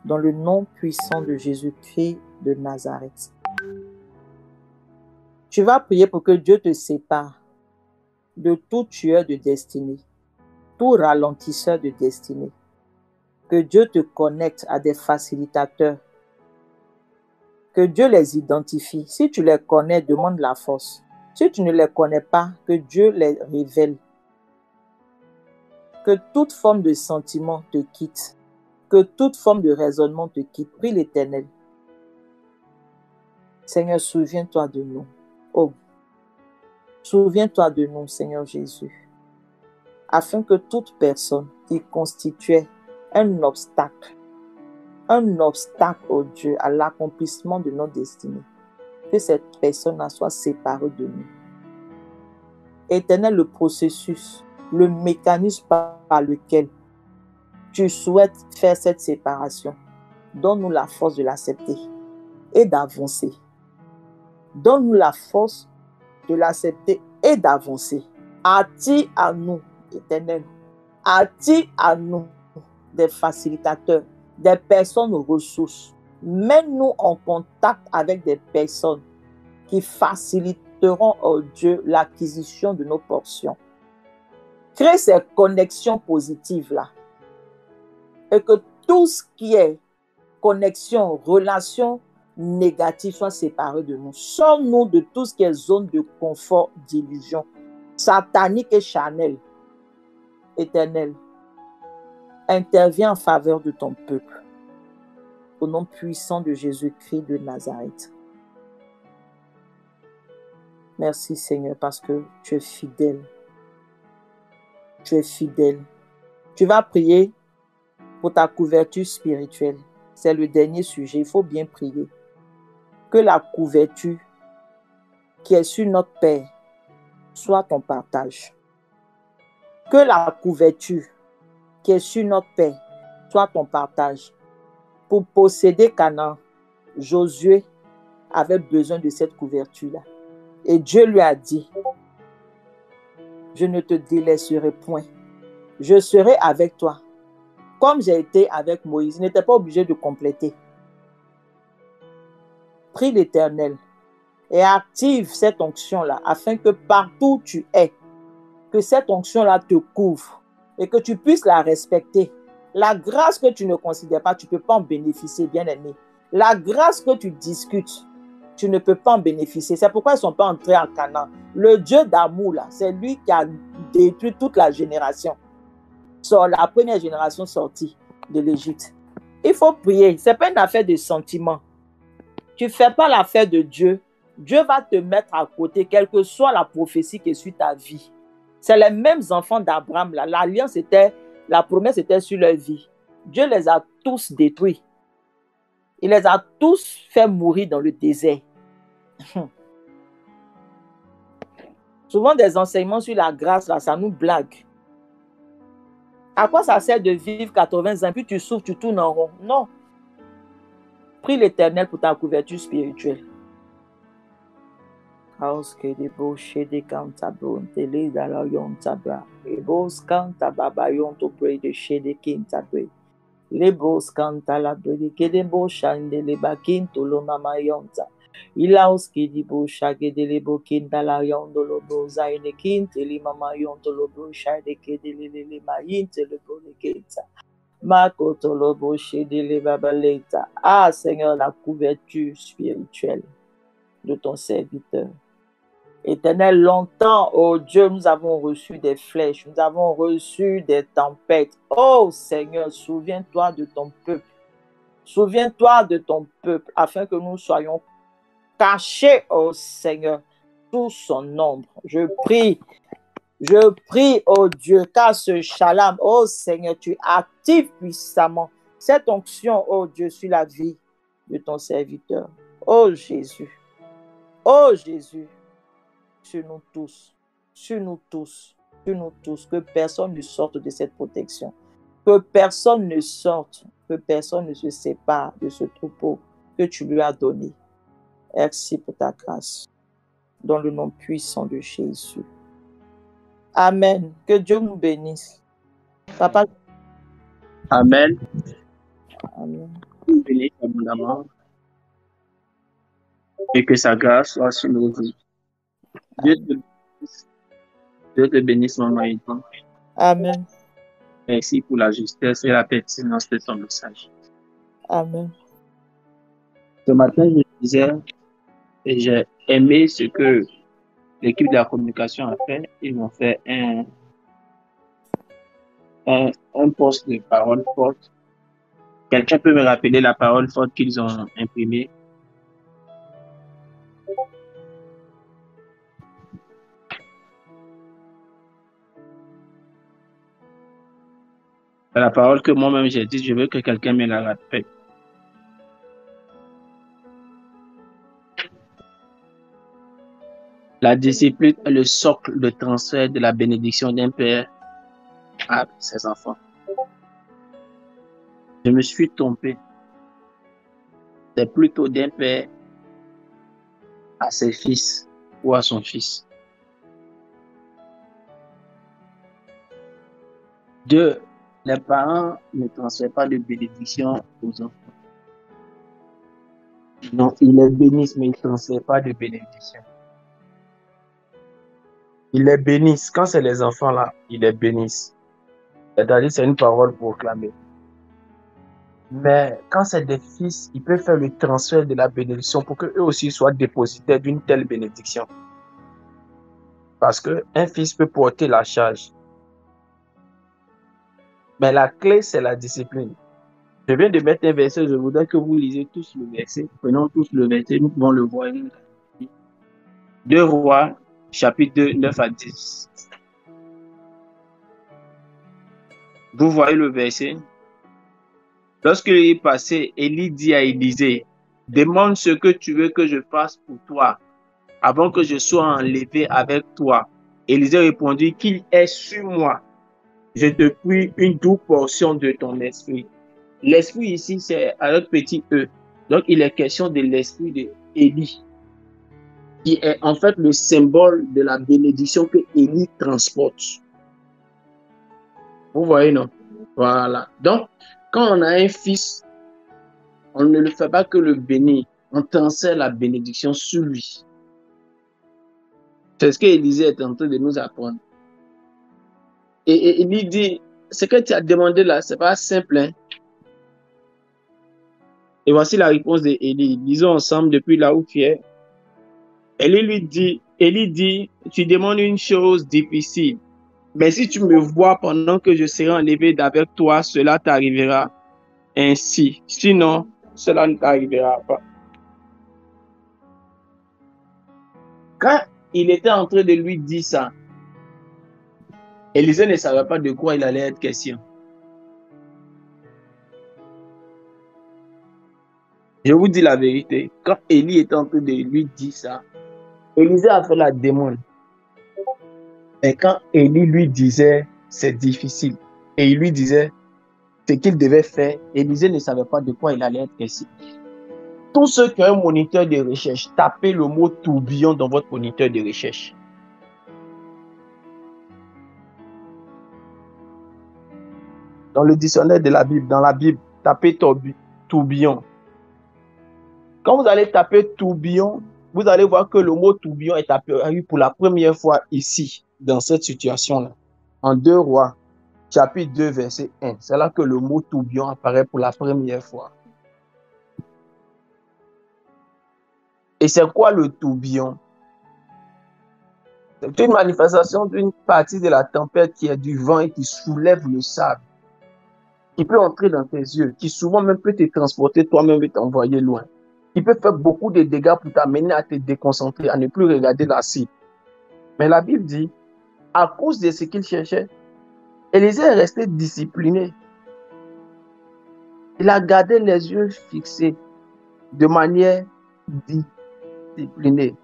dans le nom puissant de Jésus-Christ de Nazareth. Tu vas prier pour que Dieu te sépare de tout tueur de destinée, tout ralentisseur de destinée. Que Dieu te connecte à des facilitateurs. Que Dieu les identifie. Si tu les connais, demande la force. Si tu ne les connais pas, que Dieu les révèle. Que toute forme de sentiment te quitte. Que toute forme de raisonnement te quitte. Prie l'Éternel. Seigneur, souviens-toi de nous. Oh, souviens-toi de nous, Seigneur Jésus. Afin que toute personne qui constituait un obstacle un obstacle, oh Dieu, à l'accomplissement de notre destinée. Que cette personne-là soit séparée de nous. Éternel, le processus, le mécanisme par lequel tu souhaites faire cette séparation, donne-nous la force de l'accepter et d'avancer. Donne-nous la force de l'accepter et d'avancer. Attire à nous, Éternel, attire à nous des facilitateurs, des personnes aux ressources. Mets-nous en contact avec des personnes qui faciliteront, oh Dieu, l'acquisition de nos portions. Crée ces connexions positives-là. Et que tout ce qui est connexion, relation négative soit séparé de nous. Sors-nous de tout ce qui est zone de confort, d'illusion, satanique et charnel. Éternel, interviens en faveur de ton peuple. Au nom puissant de Jésus-Christ de Nazareth. Merci Seigneur parce que tu es fidèle. Tu es fidèle. Tu vas prier pour ta couverture spirituelle. C'est le dernier sujet. Il faut bien prier. Que la couverture qui est sur notre Père soit ton partage. Que la couverture qui est sur notre Père soit ton partage. Pour posséder Canaan, Josué avait besoin de cette couverture-là. Et Dieu lui a dit, je ne te délaisserai point. Je serai avec toi. Comme j'ai été avec Moïse, il n'était pas obligé de compléter. Prie l'Éternel et active cette onction-là afin que partout où tu es, que cette onction-là te couvre et que tu puisses la respecter. La grâce que tu ne considères pas, tu ne peux pas en bénéficier, bien-aimé. La grâce que tu discutes, tu ne peux pas en bénéficier. C'est pourquoi ils ne sont pas entrés en Canaan. Le Dieu d'amour, là, c'est lui qui a détruit toute la génération. La première génération sortie de l'Égypte. Il faut prier. Ce n'est pas une affaire de sentiment. Tu ne fais pas l'affaire de Dieu. Dieu va te mettre à côté, quelle que soit la prophétie qui est sur ta vie. C'est les mêmes enfants d'Abraham. L'alliance était, la promesse était sur leur vie. Dieu les a tous détruits. Il les a tous fait mourir dans le désert. Souvent, des enseignements sur la grâce, là, ça nous blague. À quoi ça sert de vivre 80 ans, puis tu souffres, tu tournes en rond? Non. Prie l'Éternel pour ta couverture spirituelle. Lebos canta la brede que de boshande le baquinto lo mama yonta. Ilaos que de bosha que de le boquinta la yondo lo boza e ne quinte li mama yonto lo bosha de que de le mainte le bolequeta. Makoto lo boshe de le babaleta. Ah Seigneur, la couverture spirituelle de ton serviteur. Éternel, longtemps, oh Dieu, nous avons reçu des flèches, nous avons reçu des tempêtes. Oh Seigneur, souviens-toi de ton peuple. Souviens-toi de ton peuple, afin que nous soyons cachés, oh Seigneur, sous son ombre. Je prie, oh Dieu, car ce shalom, oh Seigneur, tu actives puissamment cette onction, oh Dieu, sur la vie de ton serviteur. Oh Jésus, sur nous tous, que personne ne sorte de cette protection, que personne ne sorte, que personne ne se sépare de ce troupeau que tu lui as donné. Merci pour ta grâce, dans le nom puissant de Jésus. Amen. Que Dieu nous bénisse. Papa. Amen. Amen. Bénisse abondamment et que sa grâce soit sur nos vies. Dieu te bénisse, maman Edith. Amen. Merci pour la justesse et la pertinence de ton message. Amen. Ce matin, je disais, et j'ai aimé ce que l'équipe de la communication a fait. Ils ont fait un post de parole forte. Quelqu'un peut me rappeler la parole forte qu'ils ont imprimée? La parole que moi-même j'ai dit, je veux que quelqu'un me la rappelle. La discipline est le socle de transfert de la bénédiction d'un père à ses enfants. Je me suis trompé. C'est plutôt d'un père à ses fils ou à son fils. Deux, les parents ne transfèrent pas de bénédiction aux enfants. Non, ils les bénissent, mais ils ne transfèrent pas de bénédiction. Ils les bénissent. Quand c'est les enfants là, ils les bénissent. C'est-à-dire, c'est une parole proclamée. Mais quand c'est des fils, ils peuvent faire le transfert de la bénédiction pour qu'eux aussi soient dépositaires d'une telle bénédiction. Parce qu'un fils peut porter la charge. Mais la clé, c'est la discipline. Je viens de mettre un verset, je voudrais que vous lisez tous le verset. Prenons tous le verset, nous pouvons le voir. 2 Rois, chapitre 2, 9 à 10. Vous voyez le verset? Lorsqu'il est passé, Élie dit à Élisée, demande ce que tu veux que je fasse pour toi, avant que je sois enlevé avec toi. Élisée répondit, qu'il est sur moi. Je te prie une double portion de ton esprit. L'esprit ici, c'est avec petit e. Donc, il est question de l'esprit d'Élie, qui est en fait le symbole de la bénédiction que Élie transporte. Vous voyez, non? Voilà. Donc, quand on a un fils, on ne le fait pas que le bénir. On transfère la bénédiction sur lui. C'est ce qu'Élisée est en train de nous apprendre. Et il lui dit, ce que tu as demandé là, ce n'est pas simple. Hein? Et voici la réponse d'Élie. Lisons ensemble depuis là où tu es. Élie dit, tu demandes une chose difficile. Mais si tu me vois pendant que je serai enlevé d'avec toi, cela t'arrivera ainsi. Sinon, cela ne t'arrivera pas. Quand il était en train de lui dire ça, Élisée ne savait pas de quoi il allait être question. Je vous dis la vérité, quand Élie était en train de lui dire ça, Élisée a fait la demande. Et quand Élie lui disait, c'est difficile, et il lui disait ce qu'il devait faire, Élisée ne savait pas de quoi il allait être question. Tous ceux qui ont un moniteur de recherche, tapez le mot tourbillon dans votre moniteur de recherche. Dans le dictionnaire de la Bible, dans la Bible, tapez tourbillon. Quand vous allez taper tourbillon, vous allez voir que le mot tourbillon est apparu pour la première fois ici, dans cette situation-là. En 2 Rois, chapitre 2, verset 1. C'est là que le mot tourbillon apparaît pour la première fois. Et c'est quoi le tourbillon? C'est une manifestation d'une partie de la tempête qui est du vent et qui soulève le sable, qui peut entrer dans tes yeux, qui souvent même peut te transporter toi-même et t'envoyer loin, qui peut faire beaucoup de dégâts pour t'amener à te déconcentrer, à ne plus regarder la cible. Mais la Bible dit, à cause de ce qu'il cherchait, Élisée est resté discipliné. Il a gardé les yeux fixés de manière disciplinée.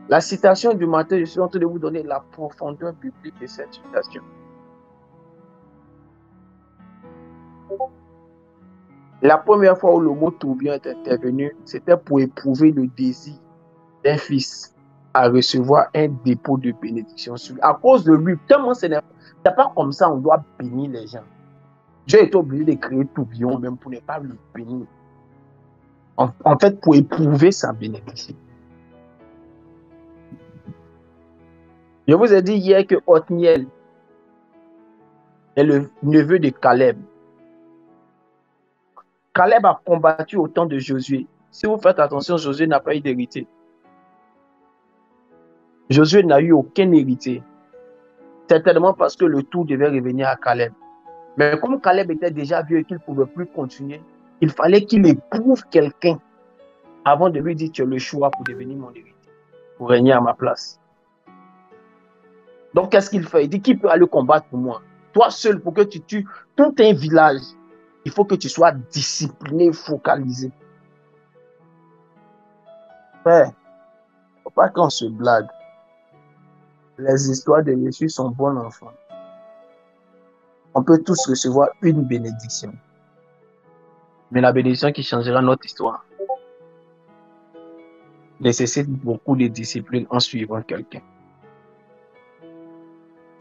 La citation du matin, je suis en train de vous donner la profondeur biblique de cette citation. La première fois où le mot tourbillon est intervenu, c'était pour éprouver le désir d'un fils à recevoir un dépôt de bénédiction sur lui. À cause de lui, tellement ce n'est pas comme ça on doit bénir les gens. Dieu est obligé de créer tourbillon même pour ne pas le bénir. En fait, pour éprouver sa bénédiction. Je vous ai dit hier que Othniel est le neveu de Caleb. Caleb a combattu au temps de Josué. Si vous faites attention, Josué n'a pas eu d'héritier. Josué n'a eu aucun héritier. Certainement parce que le tout devait revenir à Caleb. Mais comme Caleb était déjà vieux et qu'il ne pouvait plus continuer, il fallait qu'il éprouve quelqu'un avant de lui dire tu as le choix pour devenir mon héritier, pour régner à ma place. Donc qu'est-ce qu'il fait? Il dit qui peut aller combattre pour moi? Toi seul, pour que tu tues tout un village, il faut que tu sois discipliné, focalisé. Frère, il ne faut pas qu'on se blague. Les histoires de Jésus sont bonnes, enfants. On peut tous recevoir une bénédiction. Mais la bénédiction qui changera notre histoire nécessite beaucoup de discipline en suivant quelqu'un.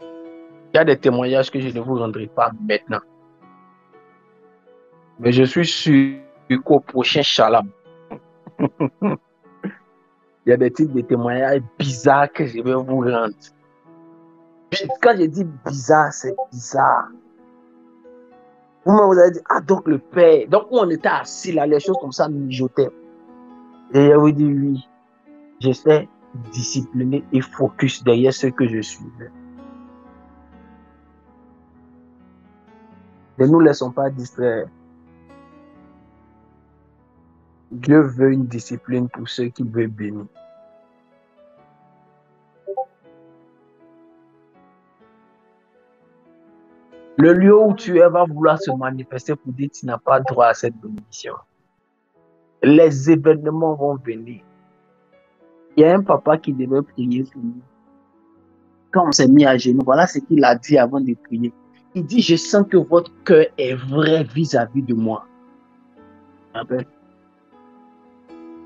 Il y a des témoignages que je ne vous rendrai pas maintenant. Mais je suis sûr qu'au prochain Shalom, il y a des types de témoignages bizarres que je vais vous rendre. Quand je dis bizarre, c'est bizarre. Vous avez dit, ah, donc le Père. Donc, où on était assis là, les choses comme ça mijotaient. Et je vous dis, oui, j'étais discipliné et focus derrière ce que je suivais. Ne nous laissons pas distraire. Dieu veut une discipline pour ceux qui veulent bénir. Le lieu où tu es va vouloir se manifester pour dire que tu n'as pas droit à cette bénédiction. Les événements vont venir. Il y a un papa qui devait prier pour nous. Quand on s'est mis à genoux, voilà ce qu'il a dit avant de prier. Il dit, je sens que votre cœur est vrai vis-à-vis de moi.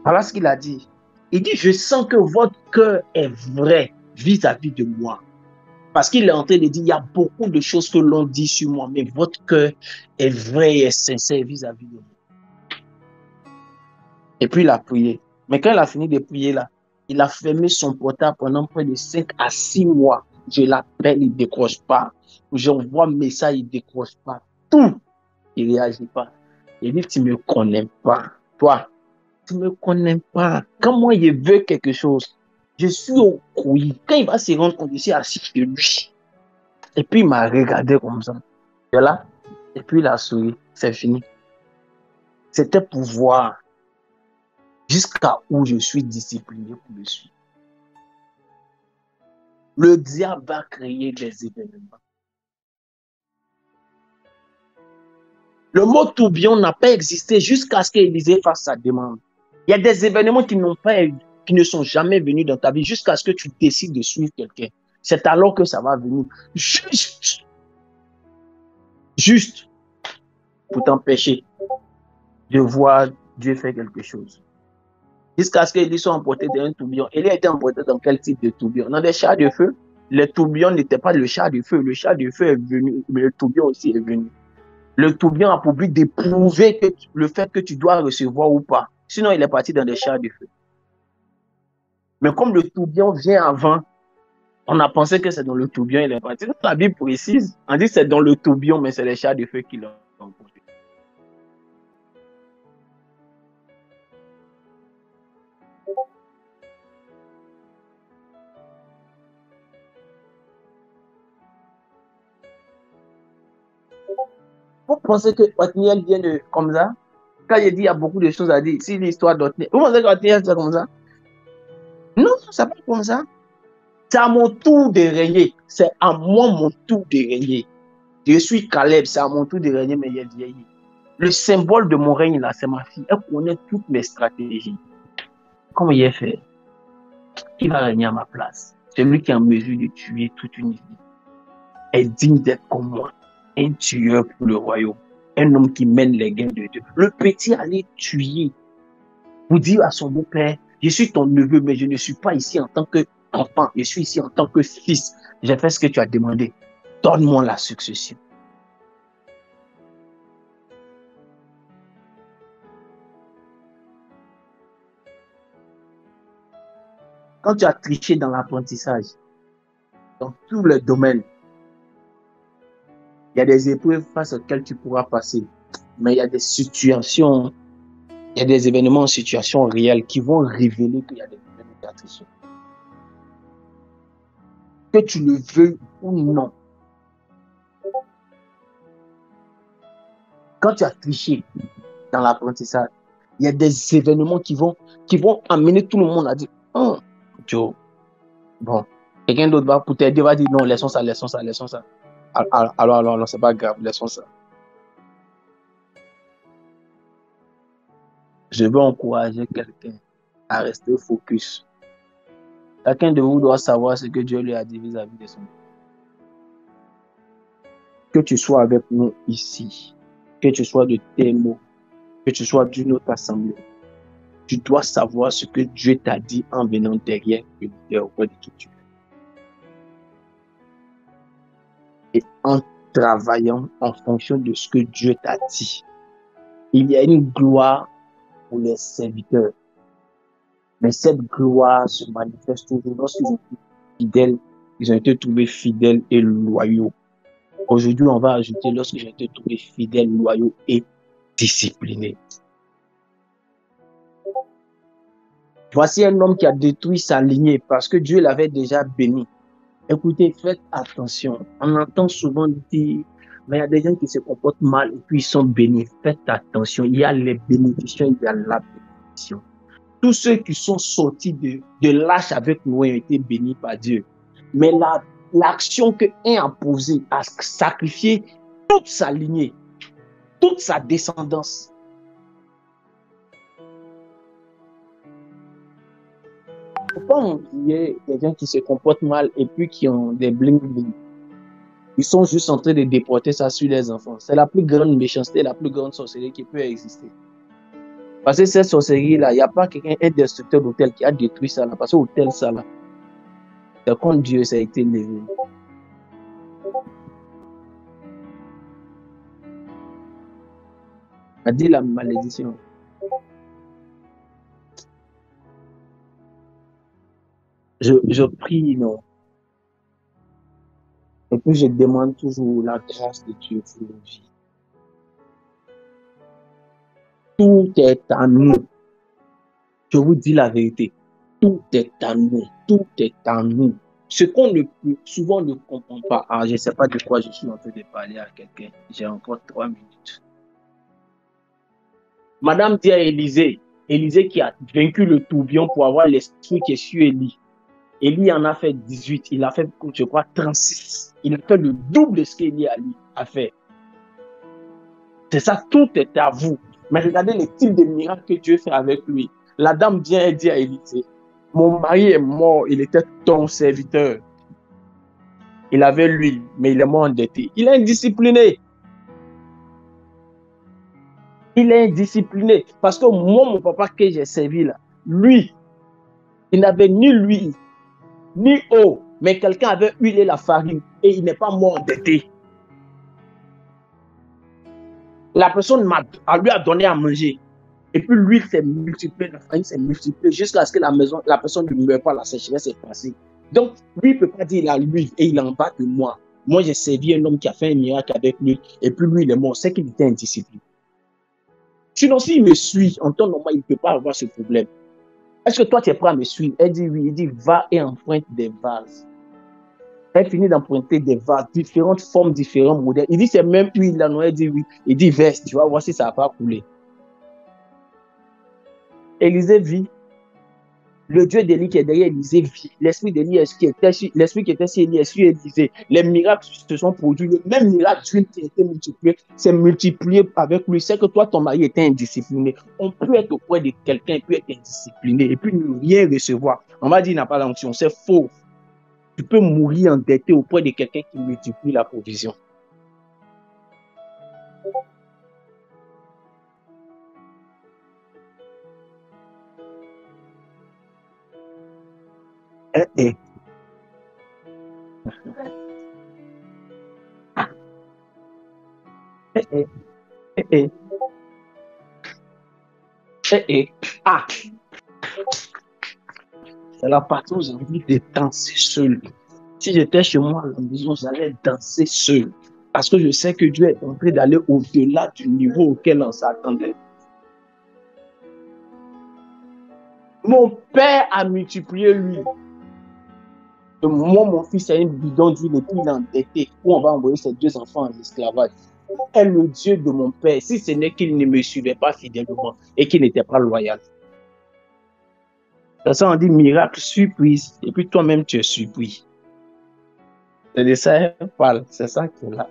Voilà ce qu'il a dit. Il dit, je sens que votre cœur est vrai vis-à-vis de moi. Parce qu'il est en train de dire, il y a beaucoup de choses que l'on dit sur moi, mais votre cœur est vrai et sincère vis-à-vis de moi. Et puis il a prié. Mais quand il a fini de prier là, il a fermé son portable pendant près de 5 à 6 mois. Je l'appelle, il ne décroche pas. J'envoie un message, il ne décroche pas. Tout, il ne réagit pas. Il dit, tu ne me connais pas. Toi, tu ne me connais pas. Quand moi, je veux quelque chose, je suis au couille. Quand il va se rendre compte, je suis assis chez lui. Et puis, il m'a regardé comme ça. Et là, et puis il a souri. C'est fini. C'était pour voir jusqu'à où je suis discipliné pour le suivre. Le diable va créer des événements. Le mot tourbillon n'a pas existé jusqu'à ce qu'Élisée fasse sa demande. Il y a des événements qui ne sont jamais venus dans ta vie jusqu'à ce que tu décides de suivre quelqu'un. C'est alors que ça va venir. Juste pour t'empêcher de voir Dieu faire quelque chose. Jusqu'à ce qu'ils soient emportés dans un tourbillon. Élie a été emporté dans quel type de tourbillon? Dans des chars de feu. Le tourbillon n'était pas le char de feu. Le char de feu est venu, mais le tourbillon aussi est venu. Le tourbillon a pour but d'éprouver le fait que tu dois recevoir ou pas. Sinon, il est parti dans des chars de feu. Mais comme le tourbillon vient avant, on a pensé que c'est dans le tourbillon il est parti. La Bible précise, on dit que c'est dans le tourbillon, mais c'est les chars de feu qui l'ont emporté. Vous pensez que Othniel vient de comme ça? Quand il dit il y a beaucoup de choses à dire, si l'histoire d'Othniel, vous pensez qu'Othniel c'est comme ça? Non, c'est pas comme ça. C'est à mon tour de régner. C'est à moi mon tour de régner. Je suis Caleb, c'est à mon tour de régner, mais il est vieilli. Le symbole de mon règne là, c'est ma fille. Elle connaît toutes mes stratégies. Comment il est fait? Qui va régner à ma place? Celui qui est en mesure de tuer toute une vie est digne d'être comme moi. Un tueur pour le royaume. Un homme qui mène les guerres de Dieu. Le petit allait tuer. Vous dire à son beau-père, je suis ton neveu, mais je ne suis pas ici en tant qu'enfant. Je suis ici en tant que fils. J'ai fait ce que tu as demandé. Donne-moi la succession. Quand tu as triché dans l'apprentissage, dans tous les domaines, il y a des épreuves face auxquelles tu pourras passer. Mais il y a des situations, il y a des événements en situation réelle qui vont révéler qu'il y a des domaines de triché. Que tu le veux ou non. Quand tu as triché dans l'apprentissage, il y a des événements qui vont amener tout le monde à dire, oh, Joe, bon, quelqu'un d'autre va pour t'aider, va dire, non, laissons ça. Alors, c'est pas grave, laissons ça. Je veux encourager quelqu'un à rester focus. Chacun de vous doit savoir ce que Dieu lui a dit vis-à-vis de son. Que tu sois avec nous ici, que tu sois de tes mots, que tu sois d'une autre assemblée, tu dois savoir ce que Dieu t'a dit en venant derrière le auprès de qui tu es. Et en travaillant en fonction de ce que Dieu t'a dit, il y a une gloire pour les serviteurs. Mais cette gloire se manifeste toujours lorsqu'ils ont été fidèles, ils ont été trouvés fidèles et loyaux. Aujourd'hui, on va ajouter lorsqu'ils ont été trouvés fidèles, loyaux et disciplinés. Voici un homme qui a détruit sa lignée parce que Dieu l'avait déjà béni. Écoutez, faites attention. On entend souvent dire, mais il y a des gens qui se comportent mal et puis ils sont bénis. Faites attention. Il y a les bénédictions, il y a la bénédiction. Tous ceux qui sont sortis de l'âge avec nous ont été bénis par Dieu. Mais l'action que un a posée, a sacrifié toute sa lignée, toute sa descendance. Pourquoi on dit des gens qui se comportent mal et puis qui ont des bling-bling? Ils sont juste en train de déporter ça sur les enfants. C'est la plus grande méchanceté, la plus grande sorcellerie qui peut exister. Parce que cette sorcellerie-là, il n'y a pas quelqu'un, un destructeur d'hôtel qui a détruit ça là. Parce que l'hôtel, ça là, c'est contre Dieu, ça a été levé. A dit la malédiction. Je prie, non. Et puis je demande toujours la grâce de Dieu pour nos vies. Tout est à nous. Je vous dis la vérité. Tout est à nous. Tout est à nous. Ce qu'on ne peut souvent ne comprend pas. Ah, je ne sais pas de quoi je suis en train de parler à quelqu'un. J'ai encore 3 minutes. Madame dit à Élisée qui a vaincu le tourbillon pour avoir l'esprit qui est sur Élie. Élie en a fait 18. Il a fait, je crois, 36. Il a fait le double de ce qu'Élie a fait. C'est ça, tout est à vous. Mais regardez le type de miracle que Dieu fait avec lui. La dame vient et dit à Élisée, mon mari est mort, il était ton serviteur. Il avait l'huile, mais il est mort endetté. Il est indiscipliné. Il est indiscipliné. Parce que moi, mon papa que j'ai servi là, lui, il n'avait ni l'huile, ni eau, mais quelqu'un avait huilé la farine et il n'est pas mort endetté. La personne lui a donné à manger. Et puis l'huile s'est multipliée, la farine s'est multipliée jusqu'à ce que la personne ne meure pas, la sécheresse est passée. Donc, lui ne peut pas dire il a l'huile et il en bat de moi. Moi, j'ai servi un homme qui a fait un miracle avec lui et puis lui, il est mort. C'est qu'il était indiscipliné. Sinon, s'il me suit, en temps normal, il ne peut pas avoir ce problème. Est-ce que toi, tu es prêt à me suivre? Elle dit oui. Il dit va et emprunte des vases. Elle finit d'emprunter des vases, différentes formes, différents modèles. Il dit c'est même huile là, non? Elle dit oui. Il dit verse, tu vas voir si ça va pas couler. Élisée vit. Le Dieu d'Élie qui est derrière Élisée vit. L'esprit d'Élie qui était sur Élie est sur Élisée. Les miracles se sont produits. Le même miracle d'huile qui a été multiplié s'est multiplié avec lui. C'est que toi, ton mari était indiscipliné. On peut être auprès de quelqu'un et puis être indiscipliné et puis ne rien recevoir. On va dire qu'il n'a pas l'onction. C'est faux. Tu peux mourir endetté auprès de quelqu'un qui multiplie la provision. Ah, c'est la partie où j'ai envie de danser seul. Si j'étais chez moi à la maison, j'allais danser seul. Parce que je sais que Dieu est en train d'aller au-delà du niveau auquel on s'attendait. Mon père a multiplié l'huile. Moi, mon fils a une bidon d'huile et puis il est endetté. Où on va envoyer ses 2 enfants en esclavage. Est le Dieu de mon père, si ce n'est qu'il ne me suivait pas fidèlement et qu'il n'était pas loyal. C'est ça, on dit miracle, surprise, et puis toi-même tu es surpris. C'est de ça qu'elle parle, c'est ça qu'elle a.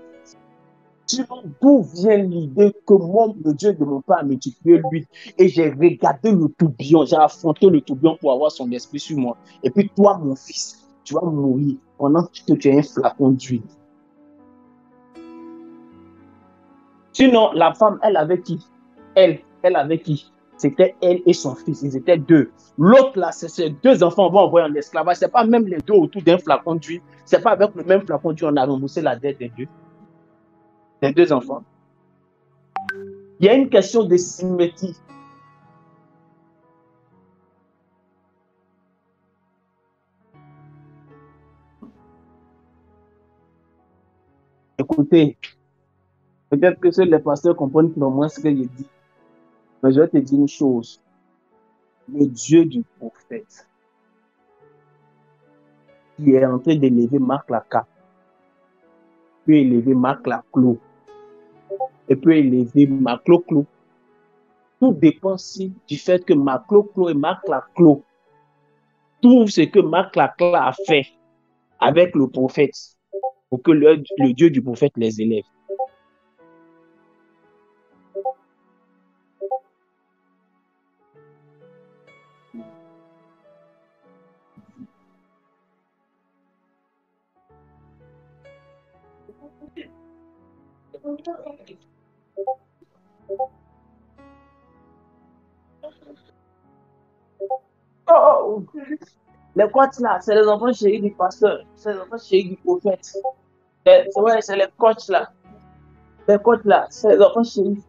Sinon, d'où vient l'idée que moi, le Dieu de mon père a multiplié lui et j'ai regardé le tourbillon, j'ai affronté le tourbillon pour avoir son esprit sur moi. Et puis toi, mon fils, tu vas mourir pendant que tu es un flacon d'huile. Sinon, la femme, elle avait qui? Elle avait qui? C'était elle et son fils. Ils étaient deux. L'autre, là, c'est ses deux enfants vont envoyer en esclavage. Ce n'est pas même les deux autour d'un flacon d'huile. Ce n'est pas avec le même flacon d'huile on a remboursé la dette des deux enfants. Il y a une question de symétrie. Écoutez, peut-être que seuls les pasteurs comprennent plus ou moins ce que je dis. Mais je vais te dire une chose. Le Dieu du prophète, qui est en train d'élever Marc Laca, peut élever Marc Laclos, et peut élever Marc Laclos. Tout dépend du fait que Marc Laclos et Marc Laclos trouvent ce que Marc Laclos a fait avec le prophète pour que le Dieu du prophète les élève. Oh, les coachs là, c'est les enfants chéris du pasteur, c'est les enfants chéris du prophète. C'est les coachs là. Les coachs là, c'est les enfants chéris.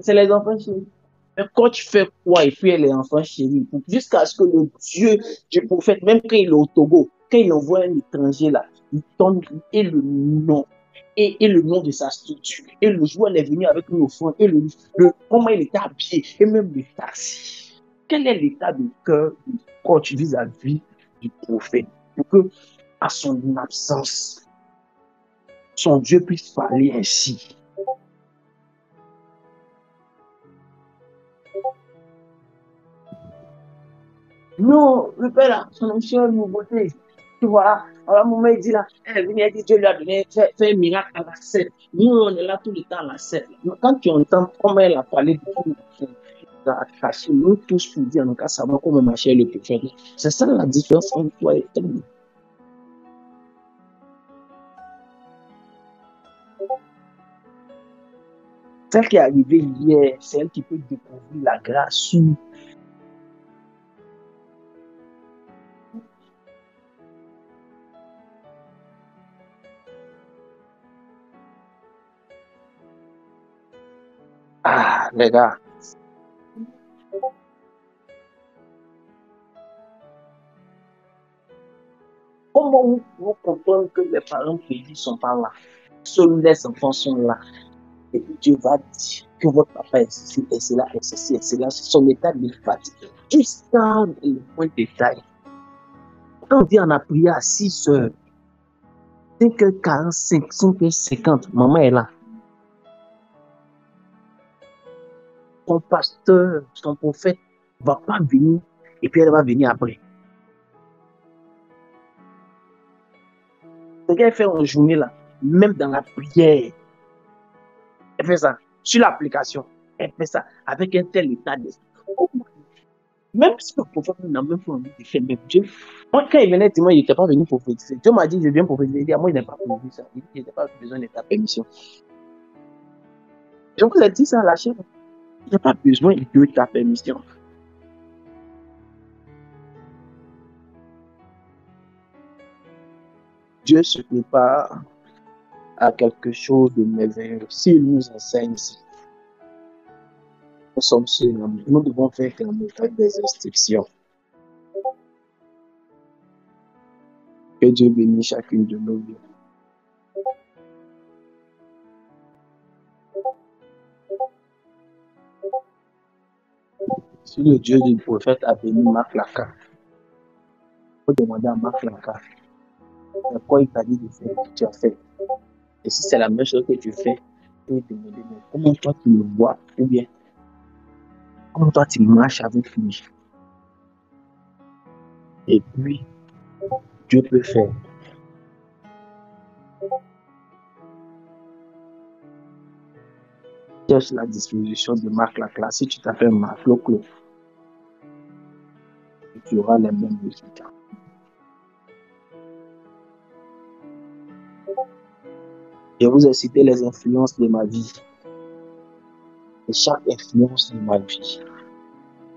C'est les enfants chéris. Mais quand tu fais quoi et puis les enfants chéris, jusqu'à ce que le Dieu du prophète, même quand il est au Togo, quand il envoie un étranger là, il tombe et le nom. Et le nom de sa structure. Et le jour où elle est venue avec une offrande. Et comment il était habillé. Et même le taxi. Quel est l'état de cœur du coach vis-à-vis du prophète? Pour que, à son absence, son Dieu puisse parler ainsi. Non, le père là, son ancien nouveauté. Tu vois, alors, mon mec dit là, il dit Dieu lui a donné, fait un miracle à la scène. Nous, on est là tout le temps à la scène. Quand tu entends comment elle a parlé de tout, nous tous pour dire, on a savoir comment marcher le prophète. C'est ça la différence entre toi et toi. Celle qui est arrivée hier, c'est elle qui peut découvrir la grâce. Ah, les gars. Comment vous comprenez que les parents pays ne sont pas là? Seuls les enfants sont là. Et puis Dieu va dire que votre papa est ceci, et cela, et ceci, et cela. Son état de fatigue. Jusqu'à le point de détail. Quand on dit on a prié à 6 heures, 5h45, 5h50, maman est là. Ton pasteur, ton prophète ne va pas venir et puis elle va venir après. Ce qu'elle fait en journée là, même dans la prière, elle fait ça. Sur l'application, elle fait ça avec un tel état d'esprit. Même si le prophète n'a même pas envie de faire, même Dieu. Moi, quand il venait dimanche, il n'était pas venu prophétiser. Dieu m'a dit, je viens prophétiser. Il dit, moi, il n'a pas prévu ça. Il n'a pas besoin de ta permission. Je vous ai dit ça à la chaîne. Il n'a pas besoin de ta permission. Dieu se prépare à quelque chose de merveilleux. S'il nous enseigne, nous sommes sur nous devons faire la méthode des instructions. Que Dieu bénisse chacune de nos vies. Si le Dieu du prophète a béni Marc Laca, il faut demander à Marc Laca quoi il t'a dit de faire, tu as fait. Et si c'est la même chose que tu fais, tu peux demander, mais comment toi tu le vois, ou bien comment toi tu marches avec lui. Et puis, Dieu peut faire. cherche la disposition de Marc Laclasse. Si tu t'appelles Marc Loclo, tu auras les mêmes résultats. Je vous ai cité les influences de ma vie. Et chaque influence de ma vie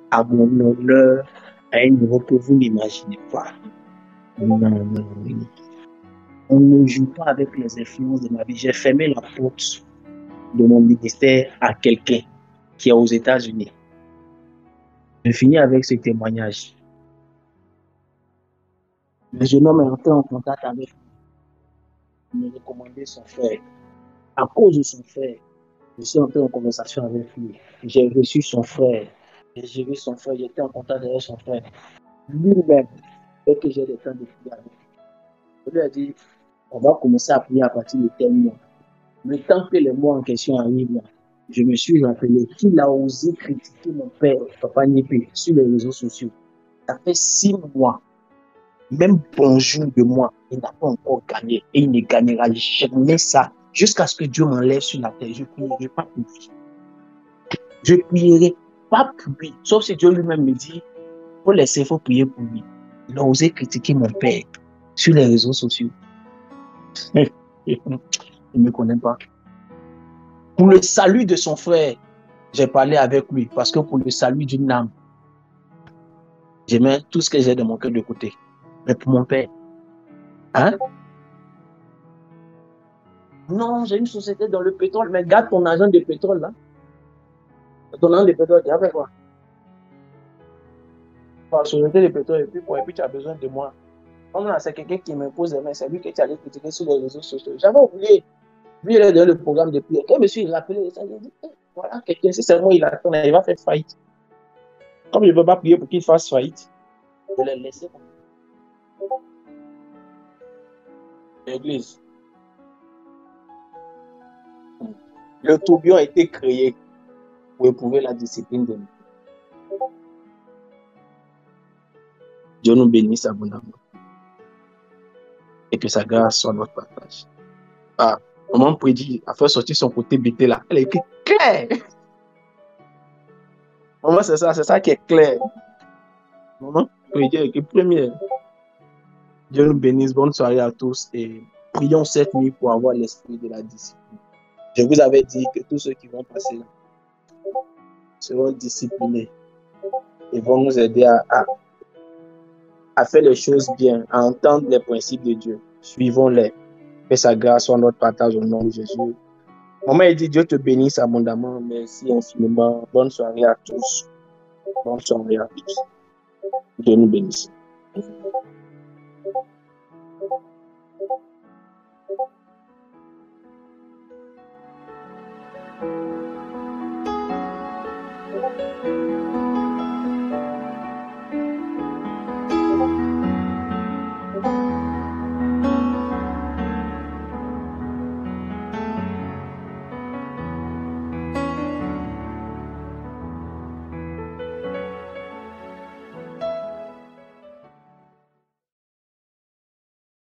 a mon honneur à un niveau que vous n'imaginez pas. Non. On ne joue pas avec les influences de ma vie. J'ai fermé la porte de mon ministère à quelqu'un qui est aux États-Unis. Je finis avec ce témoignage. Le jeune homme est entré en contact avec lui. Il me recommandait son frère. À cause de son frère, je suis entré en conversation avec lui. J'ai reçu son frère. J'ai vu son frère. J'étais en contact avec son frère. Lui-même, dès que j'ai le temps de prier avec lui, je lui ai dit, on va commencer à prier à partir de tel mois. Le temps que les mois en question arrivent, je me suis rappelé qu'il a osé critiquer mon père, Papa Niépé, sur les réseaux sociaux. Ça fait 6 mois. Même bonjour de moi, il n'a pas encore gagné. Et il ne gagnera jamais ça. Jusqu'à ce que Dieu m'enlève sur la terre. Je ne prierai pas pour lui. Je ne prierai pas pour lui. Sauf si Dieu lui-même me dit, il faut laisser, il faut prier pour lui. Il a osé critiquer mon père sur les réseaux sociaux. Il ne me connaît pas. Pour le salut de son frère, j'ai parlé avec lui. Parce que pour le salut d'une âme, je mets tout ce que j'ai de mon cœur de côté. Mais pour mon père, hein? Non, j'ai une société dans le pétrole, mais garde ton argent de pétrole là. Ton argent de pétrole, tu as fait quoi? La société de pétrole, et puis tu as besoin de moi. Comme là, c'est quelqu'un qui m'impose les mains, c'est lui que tu allais critiquer sur les réseaux sociaux. J'avais oublié. Lui, il est dans le programme de prière. Quand je me suis rappelé, j'ai dit, voilà, quelqu'un, si c'est moi, il attend, il va faire faillite. Comme je ne peux pas prier pour qu'il fasse faillite, je l'ai laissé. L'église. Le tourbillon a été créé pour éprouver la discipline de Dieu. Dieu nous bénisse abondamment. Et que sa grâce soit notre partage. Ah, maman prédit a fait sortir son côté bêté là. Elle est écrit clair. Maman, c'est ça qui est clair. Maman prédit est écrit première. Dieu nous bénisse. Bonne soirée à tous et prions cette nuit pour avoir l'esprit de la discipline. Je vous avais dit que tous ceux qui vont passer là seront disciplinés et vont nous aider à faire les choses bien, à entendre les principes de Dieu. Suivons-les. Que sa grâce soit notre partage au nom de Jésus. Maman a dit Dieu te bénisse abondamment. Merci infiniment. Bonne soirée à tous. Bonne soirée à tous. Dieu nous bénisse.